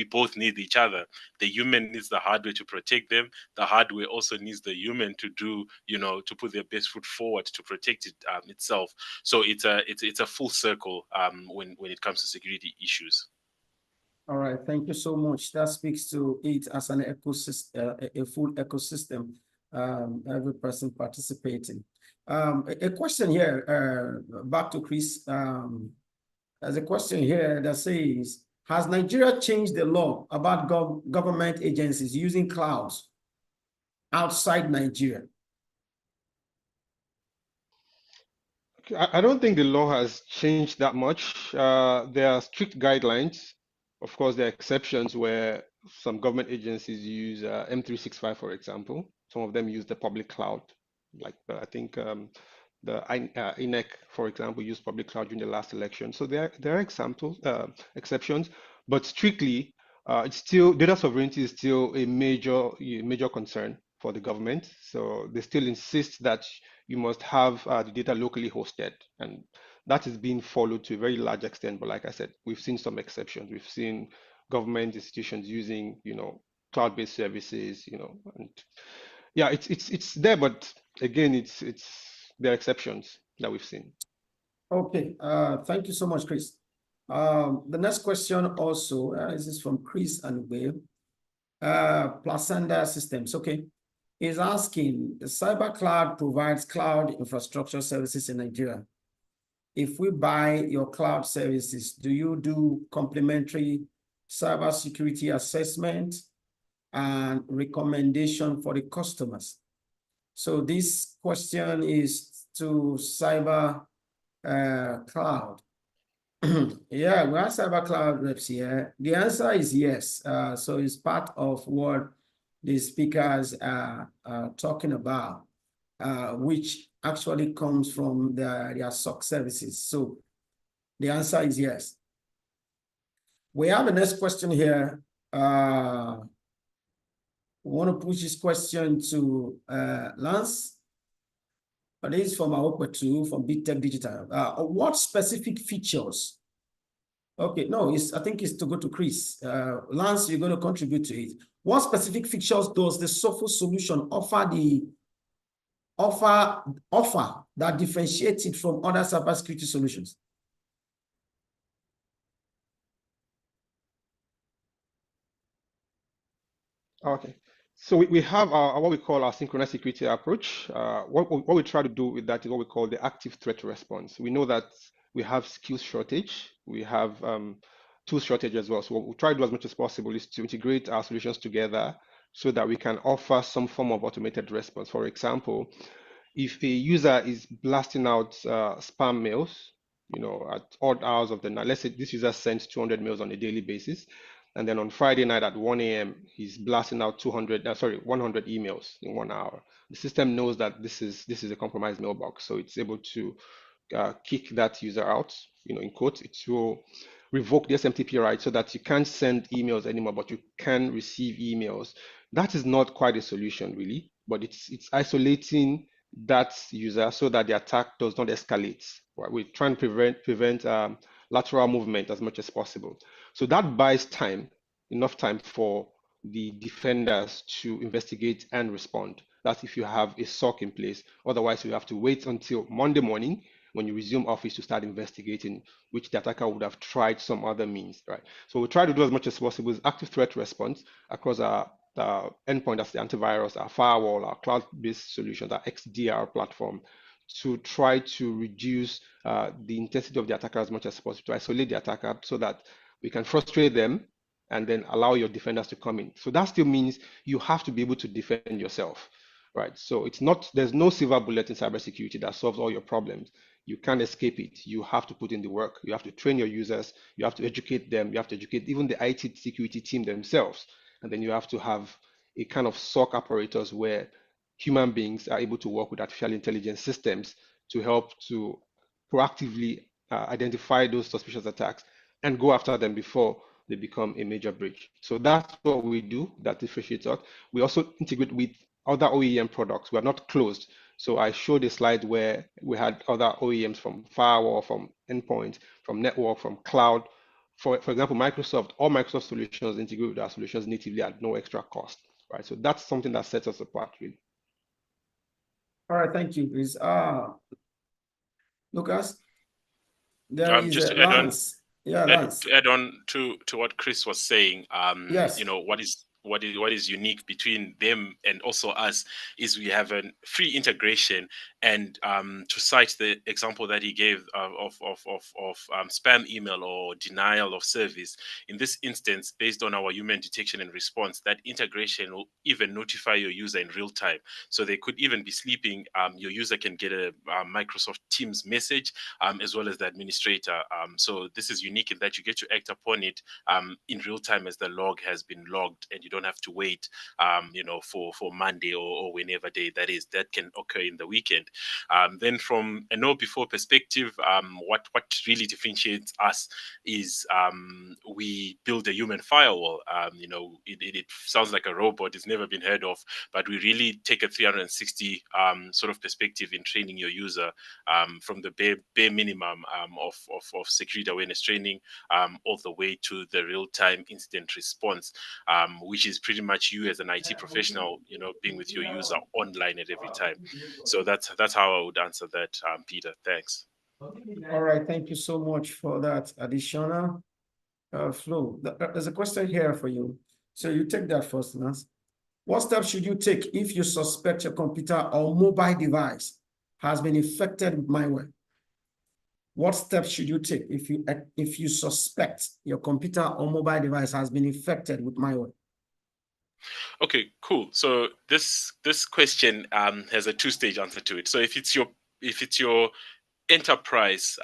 both need each other. The human needs the hardware to protect them. The hardware also needs the human to do, to put their best foot forward to protect it itself. So it's a full circle when it comes to security issues. All right, thank you so much. That speaks to it as an ecosystem, a full ecosystem, every person participating. A question here, back to Chris. There's a question here that says, has Nigeria changed the law about government agencies using clouds outside Nigeria? I don't think the law has changed that much. There are strict guidelines. Of course, there are exceptions where some government agencies use M365, for example. Some of them use the public cloud, like I think the INEC, for example, used public cloud during the last election. So there are exceptions, but strictly, it's still, data sovereignty is still a major concern for the government. So they still insist that you must have the data locally hosted, and that is being followed to a very large extent. But like I said, we've seen some exceptions. We've seen government institutions using, cloud-based services, and yeah, it's there, but again, there are exceptions that we've seen. Okay, thank you so much, Chris. The next question also, this is from Chris and Will, Placenta Systems, okay, is asking, the CyberCloud provides cloud infrastructure services in Nigeria. If we buy your cloud services, do you do complimentary cybersecurity assessment and recommendation for the customers? So this question is to Cyber Cloud. Yeah, we have Cyber Cloud reps here. The answer is yes. So it's part of what the speakers are talking about, which actually comes from their SOC services. So the answer is yes. We have the next question here. We want to push this question to Lance. This is from Aokwetu from Big Tech Digital. What specific features? Okay, no, I think it's to go to Chris. Lance, you're going to contribute to it. What specific features does the Sophos solution offer that differentiates it from other cybersecurity solutions? Okay. So we have what we call our synchronized security approach. What we try to do with that is what we call the active threat response. We know that we have skills shortage. We have tool shortage as well. So what we try to do as much as possible is to integrate our solutions together so that we can offer some form of automated response. For example, if a user is blasting out spam mails, at odd hours of the night, let's say this user sends 200 mails on a daily basis, and then on Friday night at 1 a.m., he's blasting out 100 emails in 1 hour. The system knows that this is a compromised mailbox, so it's able to kick that user out, in quotes. It will revoke the SMTP right so that you can't send emails anymore, but you can receive emails. That is not quite a solution, really, but it's isolating that user so that the attack does not escalate. Right? We're trying to prevent lateral movement as much as possible. So that buys time, enough time for the defenders to investigate and respond. That's if you have a SOC in place. Otherwise, you have to wait until Monday morning when you resume office to start investigating, which the attacker would have tried some other means, right? So we try to do as much as possible is active threat response across our endpoint, that's the antivirus, our firewall, our cloud-based solutions, our XDR platform, to try to reduce the intensity of the attacker as much as possible, to isolate the attacker so that we can frustrate them and then allow your defenders to come in. So that still means you have to be able to defend yourself, right? So it's not, there's no silver bullet in cybersecurity that solves all your problems. You can't escape it. You have to put in the work. You have to train your users. You have to educate them. You have to educate even the IT security team themselves. And then you have to have a kind of SOC apparatus where human beings are able to work with artificial intelligence systems to help to proactively identify those suspicious attacks and go after them before they become a major breach. So that's what we do that differentiates us. We also integrate with other OEM products. We are not closed. So I showed a slide where we had other OEMs from firewall, from endpoint, from network, from cloud. For example, Microsoft, all Microsoft solutions integrate with our solutions natively at no extra cost, right? So that's something that sets us apart, really. All right, thank you, Chris. Lucas, there is just a to add on, Lance. Yeah, Lance. to add on to what Chris was saying, Yes. you know, what is unique between them and also us is we have a free integration. And to cite the example that he gave of spam email or denial of service, in this instance, based on our human detection and response, that integration will even notify your user in real time. So they could even be sleeping. Your user can get a Microsoft Teams message as well as the administrator. So this is unique in that you get to act upon it in real time as the log has been logged, and you don't have to wait, you know, for Monday or whenever day that is. That can occur in the weekend. Then from a know before perspective, what really differentiates us is we build a human firewall. You know, it sounds like a robot. It's never been heard of, but we really take a 360 sort of perspective in training your user from the bare minimum of security awareness training all the way to the real-time incident response, which is pretty much you as an IT professional, you know, being with your user online at every time. So that's how I would answer that, Peter. Thanks. All right, thank you so much for that additional flow. There's a question here for you. So you take that first, Lance. What steps should you take if you suspect your computer or mobile device has been infected with malware? What steps should you take if you suspect your computer or mobile device has been infected with malware? Okay, cool. So this question has a two-stage answer to it. So if it's your enterprise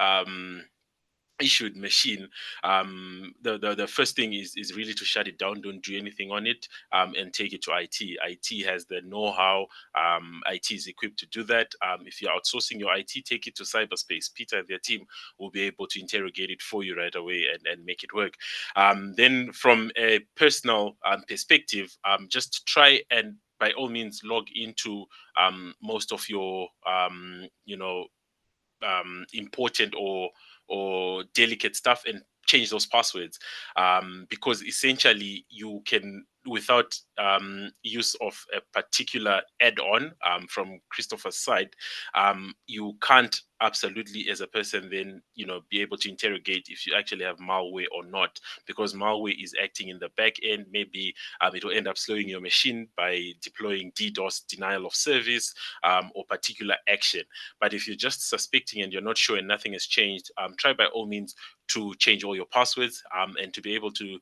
issued machine, the first thing is really to shut it down. Don't do anything on it, and take it to IT. IT has the know-how. IT is equipped to do that. If you're outsourcing your IT, take it to cyberspace. Peter and their team will be able to interrogate it for you right away and make it work. Then from a personal perspective, just try and by all means log into most of your important or delicate stuff and change those passwords, because essentially you can, without use of a particular add-on from Christopher's side, you can't absolutely as a person then be able to interrogate if you actually have malware or not, because malware is acting in the back end. Maybe it will end up slowing your machine by deploying DDoS, denial of service, or particular action. But if you're just suspecting and you're not sure and nothing has changed, try by all means to change all your passwords, and to be able to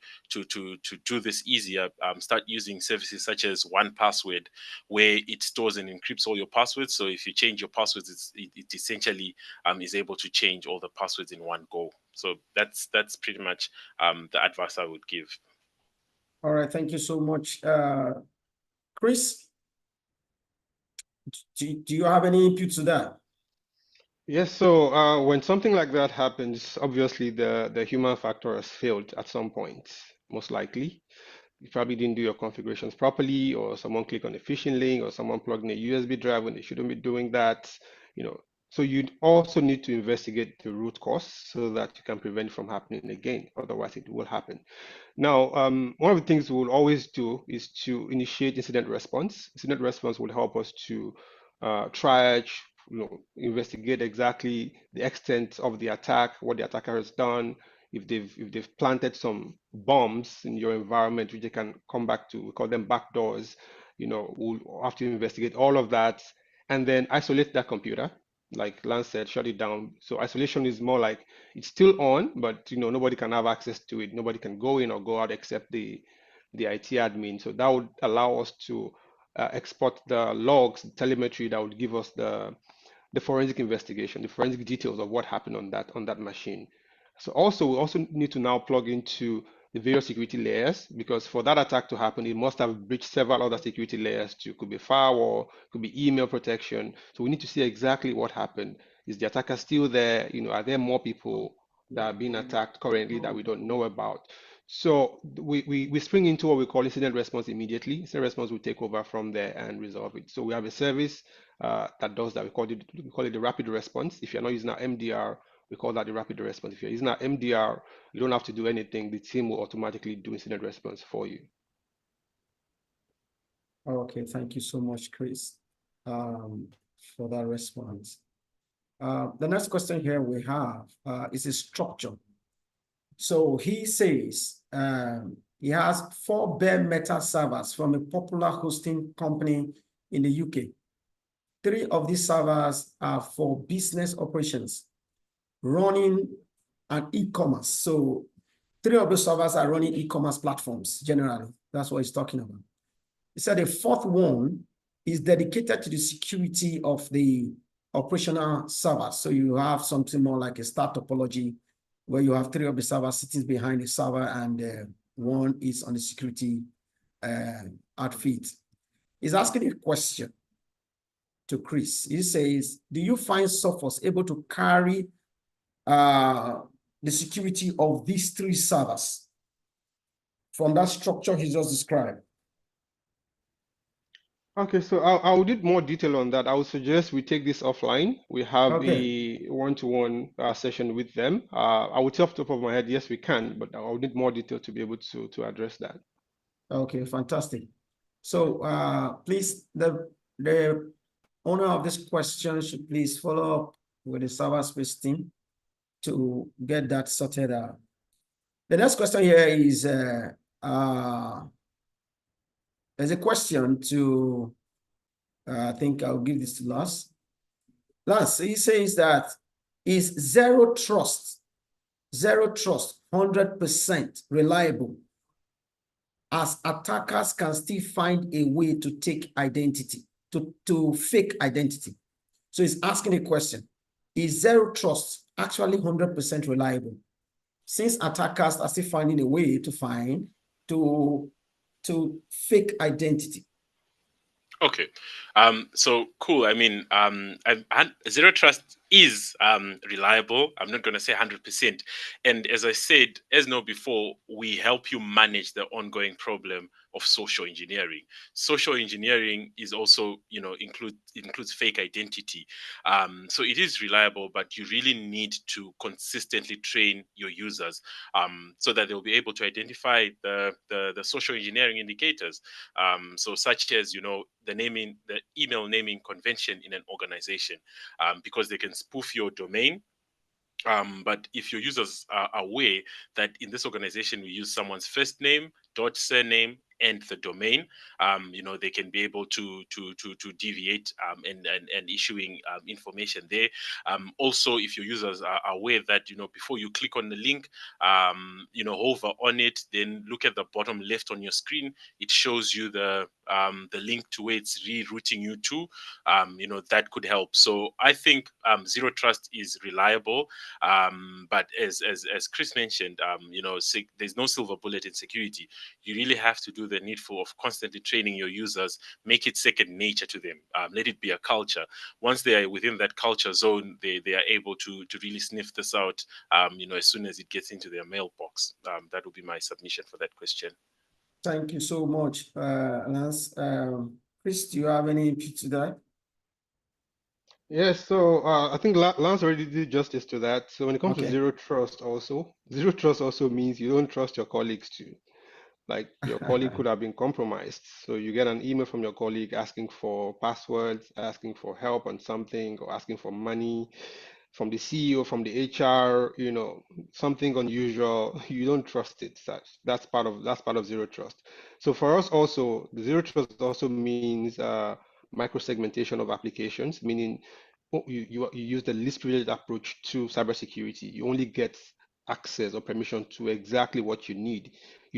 do this easier, start using services such as 1Password, where it stores and encrypts all your passwords. So if you change your passwords, it essentially is able to change all the passwords in one go. So that's pretty much the advice I would give. All right, thank you so much. Chris, do you have any input to that? Yes, so when something like that happens, obviously the human factor has failed at some point, most likely. You probably didn't do your configurations properly, or someone clicked on a phishing link, or someone plugged in a USB drive when they shouldn't be doing that. So you'd also need to investigate the root cause so that you can prevent it from happening again. Otherwise, it will happen. Now, one of the things we'll always do is to initiate incident response. Incident response will help us to triage investigate exactly the extent of the attack, what the attacker has done, if they've planted some bombs in your environment, which they can come back to. We call them backdoors. We'll have to investigate all of that and then isolate that computer. Like Lance said, shut it down. So isolation is more like it's still on, but nobody can have access to it. Nobody can go in or go out except the IT admin. So that would allow us to export the logs, the telemetry that would give us the forensic investigation, the forensic details of what happened on that machine. So we also need to now plug into the various security layers, because for that attack to happen, it must have breached several other security layers too. Could be firewall, could be email protection. So we need to see exactly what happened. Is the attacker still there? Are there more people that are being attacked currently that we don't know about? So we spring into what we call incident response immediately. Incident response will take over from there and resolve it. So we have a service that does that. We call it the rapid response. If you're not using our MDR, we call that the rapid response. If you're using our MDR, you don't have to do anything. The team will automatically do incident response for you. Okay, thank you so much, Chris, for that response. The next question here we have is a structure. So he says he has 4 bare metal servers from a popular hosting company in the UK. 3 of these servers are for business operations, running an e-commerce. So 3 of the servers are running e-commerce platforms generally. That's what he's talking about. He said the 4th one is dedicated to the security of the operational servers. So you have something more like a star topology where you have 3 of the servers sitting behind the server and one is on the security outfit. He's asking a question to Chris. He says, do you find Sophos able to carry the security of these 3 servers from that structure he just described? Okay, so I'll need more detail on that. I would suggest we take this offline. We have Okay. a one-to-one session with them. I would say off the top of my head, yes, we can, but I'll need more detail to be able to address that. Okay, fantastic. So please, the owner of this question should please follow up with the server space team to get that sorted out. The next question here is there's a question to, I think I'll give this to Lance. Lance, he says that is zero trust 100% reliable, as attackers can still find a way to take identity, to fake identity. So he's asking a question, is zero trust actually 100% reliable, since attackers are still finding a way to fake identity? Okay, so cool. I mean, zero trust is reliable. I'm not going to say 100%. And as I said, as know before, we help you manage the ongoing problem of social engineering. Social engineering is also, includes fake identity. So it is reliable, but you really need to consistently train your users so that they'll be able to identify the social engineering indicators. So such as, the email naming convention in an organization, because they can spoof your domain. But if your users are aware that in this organization we use someone's first name, surname, and the domain, they can be able to deviate and issuing information there. Also, if your users are aware that before you click on the link, hover on it, then look at the bottom left on your screen. It shows you the link to where it's rerouting you to. That could help. So I think zero trust is reliable, but as Chris mentioned, there's no silver bullet in security. You really have to do the needful of constantly training your users, make it second nature to them, let it be a culture. Once they are within that culture zone, they are able to really sniff this out, as soon as it gets into their mailbox. That would be my submission for that question. Thank you so much, Lance. Chris, do you have any input to that? Yes, so I think Lance already did justice to that. So when it comes to zero trust also means you don't trust your colleagues too. Like your colleague could have been compromised. So you get an email from your colleague asking for passwords, asking for help on something, or asking for money from the CEO, from the HR, something unusual. You don't trust it. That's part of zero trust. So for us also, the zero trust also means micro-segmentation of applications, meaning you use the least privileged approach to cybersecurity. You only get access or permission to exactly what you need,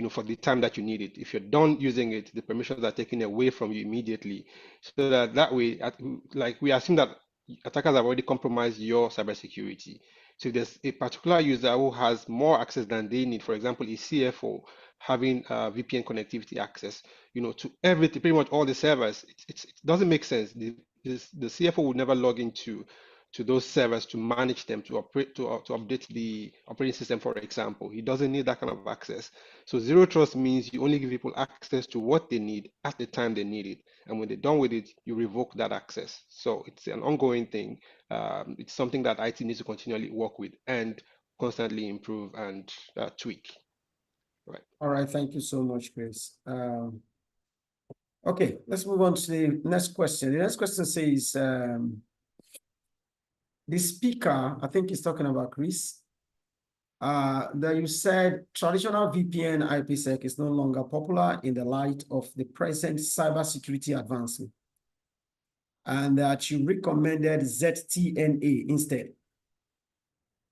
for the time that you need it. If you're done using it, the permissions are taken away from you immediately. So that way, like we assume that attackers have already compromised your cybersecurity. So if there's a particular user who has more access than they need, for example, a CFO having VPN connectivity access, to everything, pretty much all the servers, it doesn't make sense. The CFO would never log into those servers to manage them, to update the operating system, for example. He doesn't need that kind of access. So zero trust means you only give people access to what they need at the time they need it. And when they're done with it, you revoke that access. So it's an ongoing thing. It's something that IT needs to continually work with and constantly improve and tweak. Right. All right. Thank you so much, Chris. Okay, let's move on to the next question. The next question says, the speaker, I think he's talking about Chris, that you said traditional VPN IPsec is no longer popular in the light of the present cybersecurity advancement, and that you recommended ZTNA instead.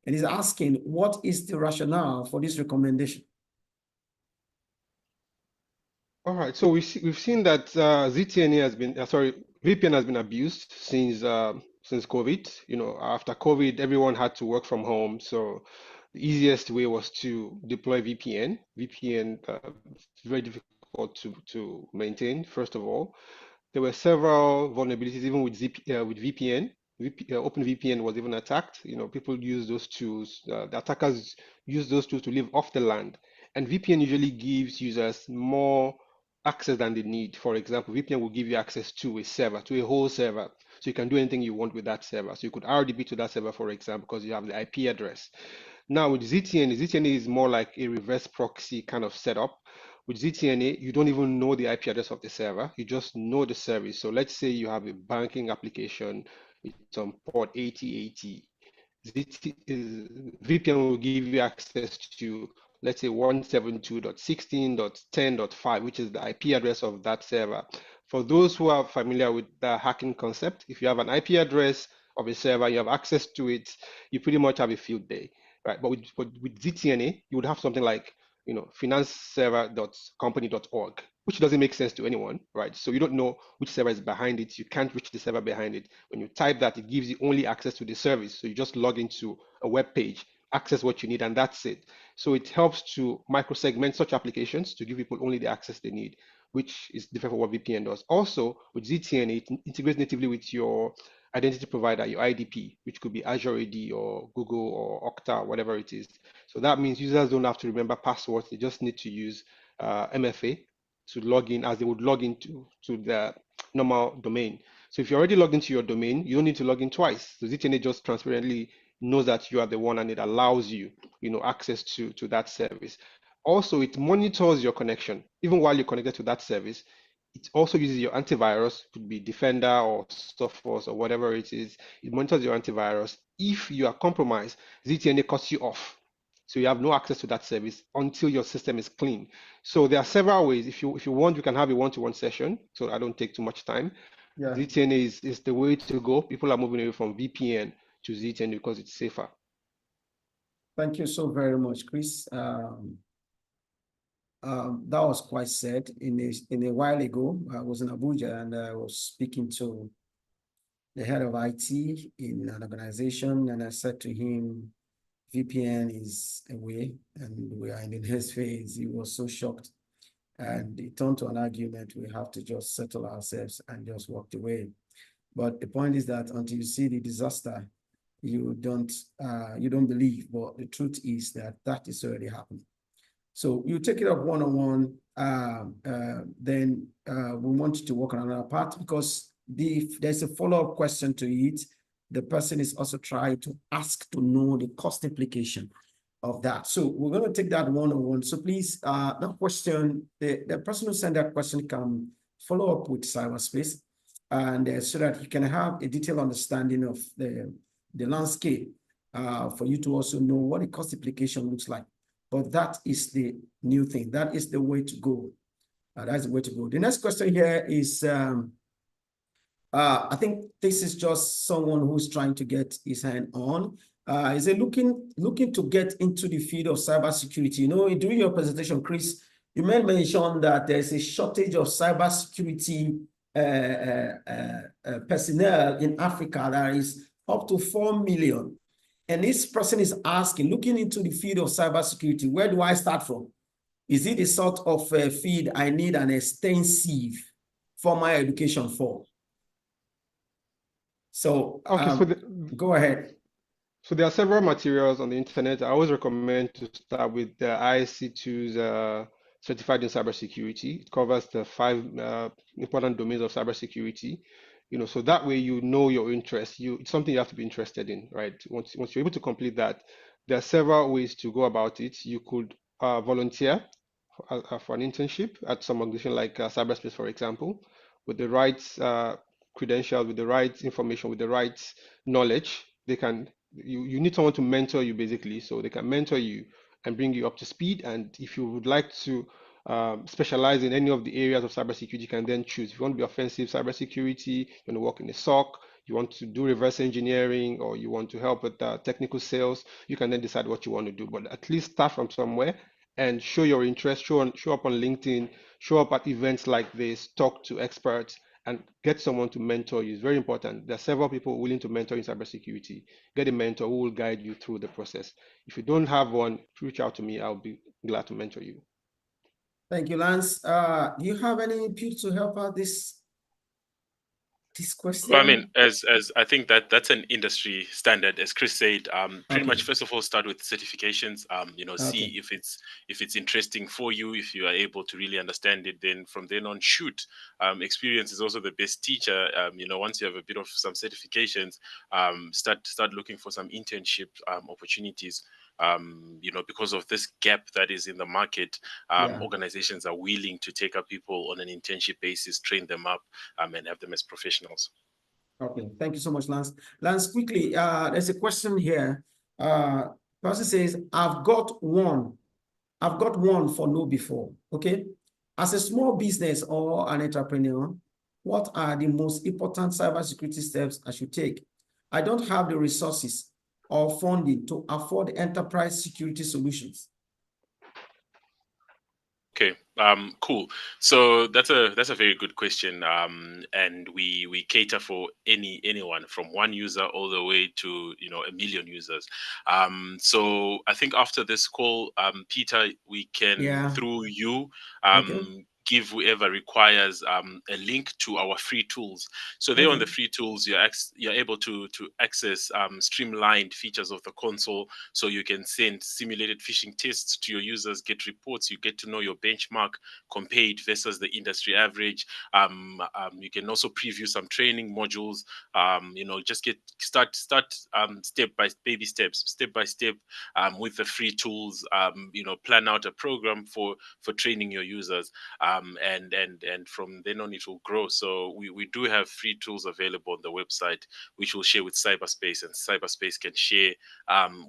And he's asking, what is the rationale for this recommendation? All right, so we've seen that ZTNA has been, VPN has been abused since COVID. After COVID, everyone had to work from home, so the easiest way was to deploy VPN. VPN is very difficult to maintain. First of all, there were several vulnerabilities even with VPN. OpenVPN was even attacked. People use those tools. The attackers use those tools to live off the land, and VPN usually gives users more access than they need. For example, VPN will give you access to a server, to a whole server. So you can do anything you want with that server. So you could RDP to that server, for example, because you have the IP address. Now with ZTNA is more like a reverse proxy kind of setup. With ZTNA, you don't even know the IP address of the server. You just know the service. So let's say you have a banking application. It's on port 8080. VPN will give you access to, let's say, 172.16.10.5, which is the IP address of that server. For those who are familiar with the hacking concept, if you have an IP address of a server, you have access to it, you pretty much have a field day, right? But with ZTNA, you would have something like, financeserver.company.org, which doesn't make sense to anyone, right? So you don't know which server is behind it. You can't reach the server behind it. When you type that, it gives you only access to the service. So you just log into a web page, access what you need, and that's it. So it helps to micro-segment such applications to give people only the access they need, which is different from what VPN does. Also, with ZTNA, it integrates natively with your identity provider, your IDP, which could be Azure AD or Google or Okta, whatever it is. So that means users don't have to remember passwords. They just need to use MFA to log in as they would log into the normal domain. So if you're already logged into your domain, you don't need to log in twice. So ZTNA just transparently knows that you are the one, and it allows you, access to that service. Also, it monitors your connection. Even while you're connected to that service, it also uses your antivirus, could be Defender or Sophos or whatever it is. It monitors your antivirus. If you are compromised, ZTNA cuts you off. So you have no access to that service until your system is clean. So there are several ways. If you want, you can have a one-to-one session, so I don't take too much time. Yeah. ZTNA is the way to go. People are moving away from VPN to ZTNA because it's safer. Thank you so very much, Chris. That was quite said. In a while ago, I was in Abuja and I was speaking to the head of IT in an organization, and I said to him, VPN is a way, and we are in the next phase. He was so shocked, and it turned to an argument. We have to just settle ourselves and just walk away. But the point is that until you see the disaster, you don't believe. But the truth is that that is already happening. So you take it up one-on-one, then we want you to work on another part, because there's a follow-up question to it. The person is also trying to ask to know the cost implication of that. So we're going to take that one-on-one. So please, that question, the person who sent that question can follow up with cyberspace, and so that you can have a detailed understanding of the landscape, for you to also know what the cost implication looks like. But that is the new thing. That is the way to go. That's the way to go. The next question here is, I think this is just someone who's trying to get his hand on. Is it looking to get into the field of cybersecurity? You know, during your presentation, Chris, you mentioned that there's a shortage of cybersecurity personnel in Africa that is up to 4 million. And this person is asking, looking into the field of cybersecurity, where do I start from? Is it the sort of field I need an extensive formal education for? So, okay, go ahead. So there are several materials on the internet. I always recommend to start with the ISC2's Certified in Cybersecurity. It covers the 5 important domains of cybersecurity. You know, so that way you know your interest. It's something you have to be interested in, right? Once you're able to complete that, there are several ways to go about it. You could volunteer for an internship at some organization like Cyberspace, for example, with the right credentials, with the right information, with the right knowledge. They can. You need someone to mentor you, basically, so they can mentor you and bring you up to speed. And if you would like to specialize in any of the areas of cybersecurity, you can then choose. If you want to be offensive cybersecurity, you want to work in a SOC, you want to do reverse engineering, or you want to help with technical sales, you can then decide what you want to do. But at least start from somewhere and show your interest, show up on LinkedIn, show up at events like this, talk to experts, and get someone to mentor you. It's very important. There are several people willing to mentor in cybersecurity. Get a mentor who will guide you through the process. If you don't have one, reach out to me. I'll be glad to mentor you. Thank you, Lance. Do you have any input to help out this question? Well, I mean, as I think that's an industry standard, as Chris said. Pretty much, first of all, start with certifications. You know, see if it's interesting for you. If you are able to really understand it, then from then on, shoot. Experience is also the best teacher. You know, once you have a bit of some certifications, start looking for some internship opportunities. You know, because of this gap that is in the market, organizations are willing to take up people on an internship basis, train them up, and have them as professionals. Okay, thank you so much, Lance. Lance, quickly, there's a question here. Person says, I've got one for KnowBe4. Okay, as a small business or an entrepreneur, what are the most important cybersecurity steps I should take? I don't have the resources or funding to afford enterprise security solutions. Okay, cool. So that's a very good question, and we cater for anyone from 1 user all the way to 1 million users. So I think after this call, Peter, we can through you give whoever requires a link to our free tools. So there on the free tools, you're able to access streamlined features of the console, so you can send simulated phishing tests to your users, get reports, you get to know your benchmark, compare it versus the industry average. You can also preview some training modules. You know, just start step by step with the free tools. You know, plan out a program for training your users. And from then on it will grow. So we do have free tools available on the website, which we'll share with Cyberspace, and Cyberspace can share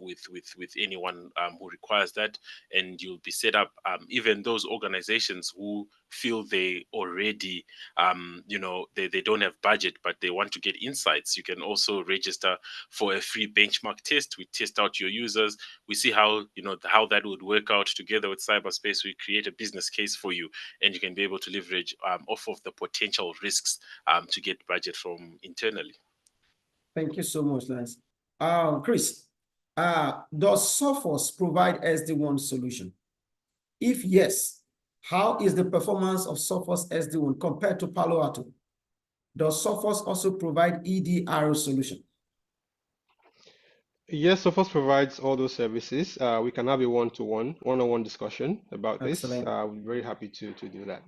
with anyone who requires that, and you'll be set up. Even those organizations who feel they already they don't have budget, but they want to get insights, you can also register for a free benchmark test. We test out your users, we see how that would work out. Together with Cyberspace, we create a business case for you, and you can be able to leverage off of the potential risks to get budget from internally. Thank you so much, Lance. Chris, does Sophos provide SD-WAN solution? If yes, how is the performance of Sophos SD-WAN compared to Palo Alto? Does Sophos also provide EDR solution? Yes, Sophos provides all those services. We can have a one-on-one discussion about this. We're very happy to do that.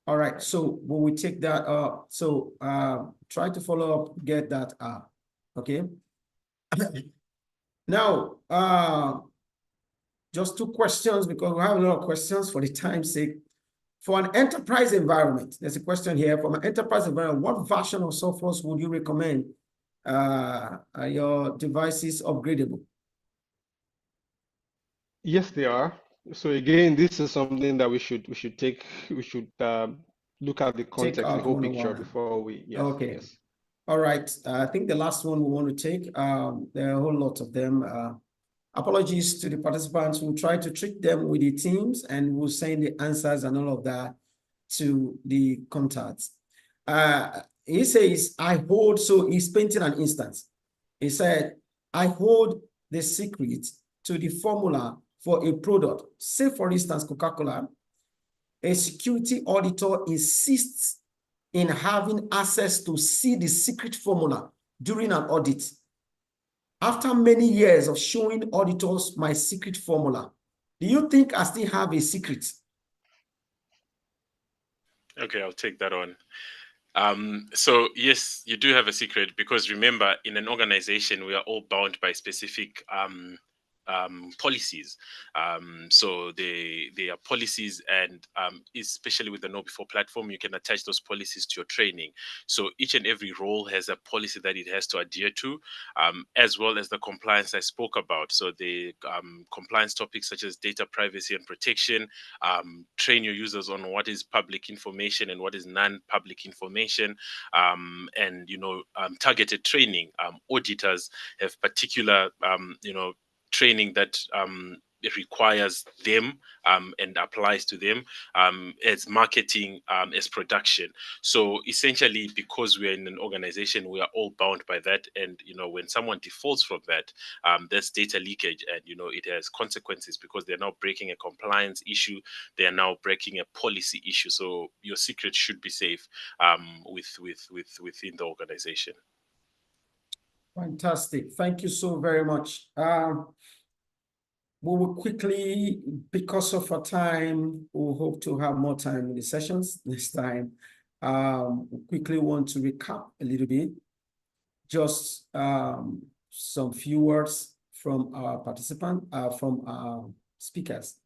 All right, so when we take that up, so try to follow up, get that up, okay? Now, just 2 questions because we have a lot of questions for the time's sake. For an enterprise environment, there's a question here. From an enterprise environment, what version of software would you recommend your devices upgradable? Yes, they are. So again, this is something that we should look at the context, the whole picture before we. Yes. Okay. Yes. All right. I think the last one we want to take. There are a whole lot of them. Apologies to the participants. We'll try to treat them with the teams and we'll send the answers and all of that to the contacts. He says, so he's painting an instance. He said, I hold the secret to the formula for a product. Say, for instance, Coca-Cola. A security auditor insists in having access to see the secret formula during an audit. After many years of showing auditors my secret formula, do you think I still have a secret? Okay, I'll take that on. So yes, you do have a secret because remember, in an organization, we are all bound by specific policies. So they are policies, and especially with the KnowBe4 platform, you can attach those policies to your training. So each and every role has a policy that it has to adhere to, as well as the compliance I spoke about. So the compliance topics such as data privacy and protection, train your users on what is public information and what is non-public information, and targeted training. Auditors have particular training that it requires them and applies to them, as marketing, as production. So essentially, because we are in an organization, we are all bound by that. And when someone defaults from that, there's data leakage, and it has consequences because they're now breaking a compliance issue. They are now breaking a policy issue. So your secret should be safe within the organization. Fantastic. Thank you so very much. We will quickly, because of our time, we hope to have more time in the sessions next time. We quickly want to recap a little bit, just some few words from our participant, from our speakers.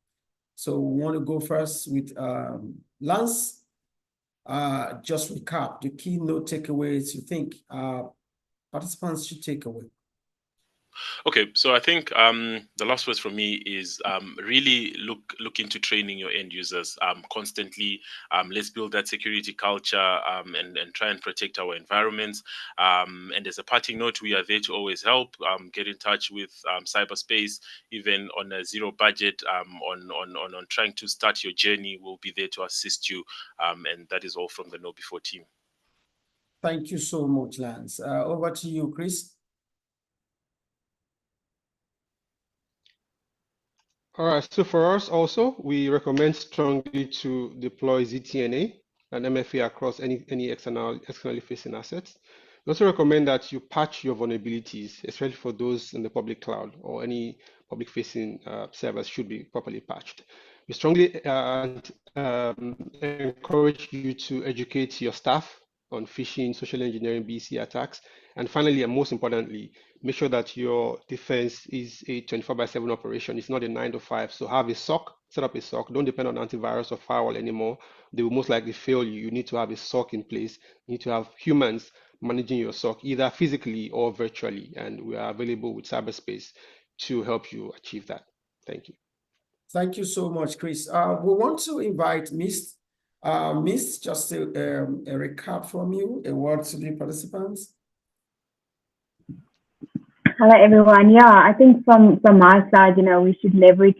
So we want to go first with Lance. Just recap the keynote takeaways you think participants should take away. Okay, so I think the last words from me is really look into training your end users constantly. Let's build that security culture and try and protect our environments. And as a parting note, we are there to always help. Get in touch with cyberspace, even on a zero budget, on trying to start your journey. We'll be there to assist you. And that is all from the KnowBe4 team. Thank you so much, Lance. Over to you, Chris. All right, so for us also, we recommend strongly to deploy ZTNA and MFA across any externally facing assets. We also recommend that you patch your vulnerabilities, especially for those in the public cloud or any public facing servers should be properly patched. We strongly encourage you to educate your staff on phishing, social engineering, BC attacks. And finally, and most importantly, make sure that your defense is a 24/7 operation. It's not a 9 to 5. So have a SOC, set up a SOC. Don't depend on antivirus or firewall anymore. They will most likely fail you. You need to have a SOC in place. You need to have humans managing your SOC, either physically or virtually. And we are available with cyberspace to help you achieve that. Thank you. Thank you so much, Chris. We want to invite Mist. Mist, just a recap from you, a word to the participants. Hello, everyone. Yeah, I think from my side, we should leverage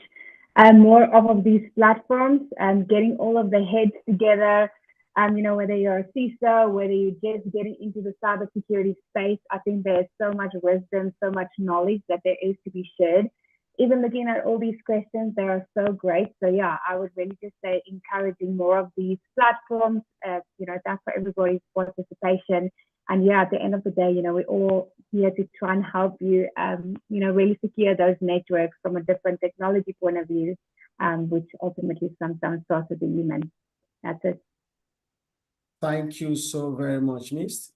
more of these platforms and getting all of the heads together. Whether you're a CISO, whether you're just getting into the cybersecurity space, I think there's so much wisdom, so much knowledge that there is to be shared. Even looking at all these questions, they are so great. So yeah, I would really just say encouraging more of these platforms. That's for everybody's participation. And yeah, at the end of the day, we're all here to try and help you, really secure those networks from a different technology point of view, which ultimately sometimes starts with the human. That's it. Thank you so very much, Mist.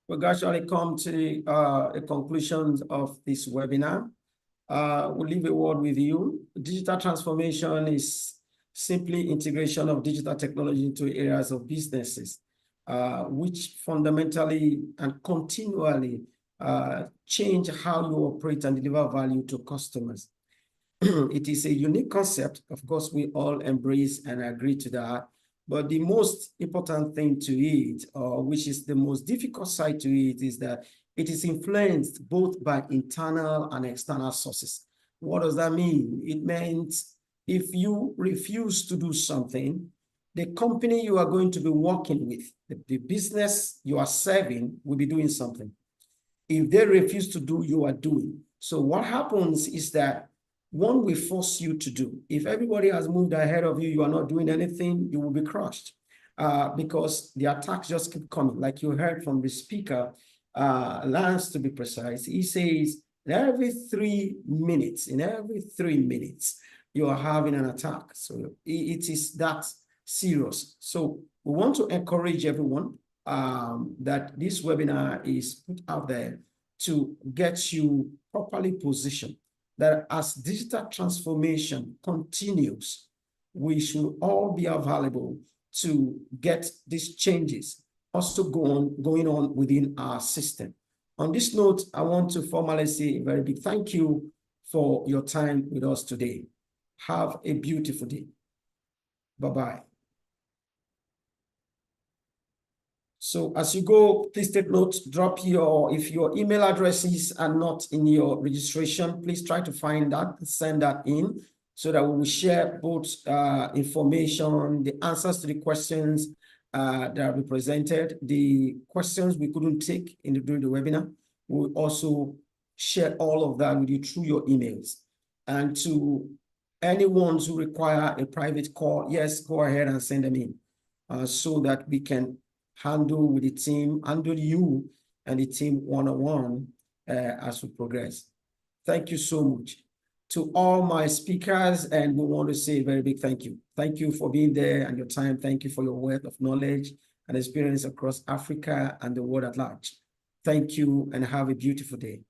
we gradually come to a conclusion of this webinar. We'll leave a word with you. Digital transformation is simply integration of digital technology into areas of businesses, which fundamentally and continually change how you operate and deliver value to customers. It is a unique concept. Of course, we all embrace and agree to that. But the most important thing to it, or which is the most difficult side to it, is that it is influenced both by internal and external sources. What does that mean? It means if you refuse to do something, the company you are going to be working with, the business you are serving, will be doing something. If they refuse to do, you are doing. So what happens is that one will force you to do. If everybody has moved ahead of you, you are not doing anything, you will be crushed because the attacks just keep coming. Like you heard from the speaker, Lance, to be precise, he says in every 3 minutes, you are having an attack. So it is that serious. So we want to encourage everyone that this webinar is put out there to get you properly positioned, that as digital transformation continues, we should all be available to get these changes also going on within our system. On this note, I want to formally say a very big thank you for your time with us today. Have a beautiful day. Bye-bye. So as you go, please take note, if your email addresses are not in your registration, please try to find that, send that in so that we will share both information, the answers to the questions that are presented, the questions we couldn't take during the webinar. We'll also share all of that with you through your emails. And to anyone who require a private call, yes, go ahead and send them in so that we can handle with the team, handle you and the team one-on-one as we progress. Thank you so much to all my speakers, and we want to say a very big thank you. Thank you for being there and your time. Thank you for your wealth of knowledge and experience across Africa and the world at large. Thank you and have a beautiful day.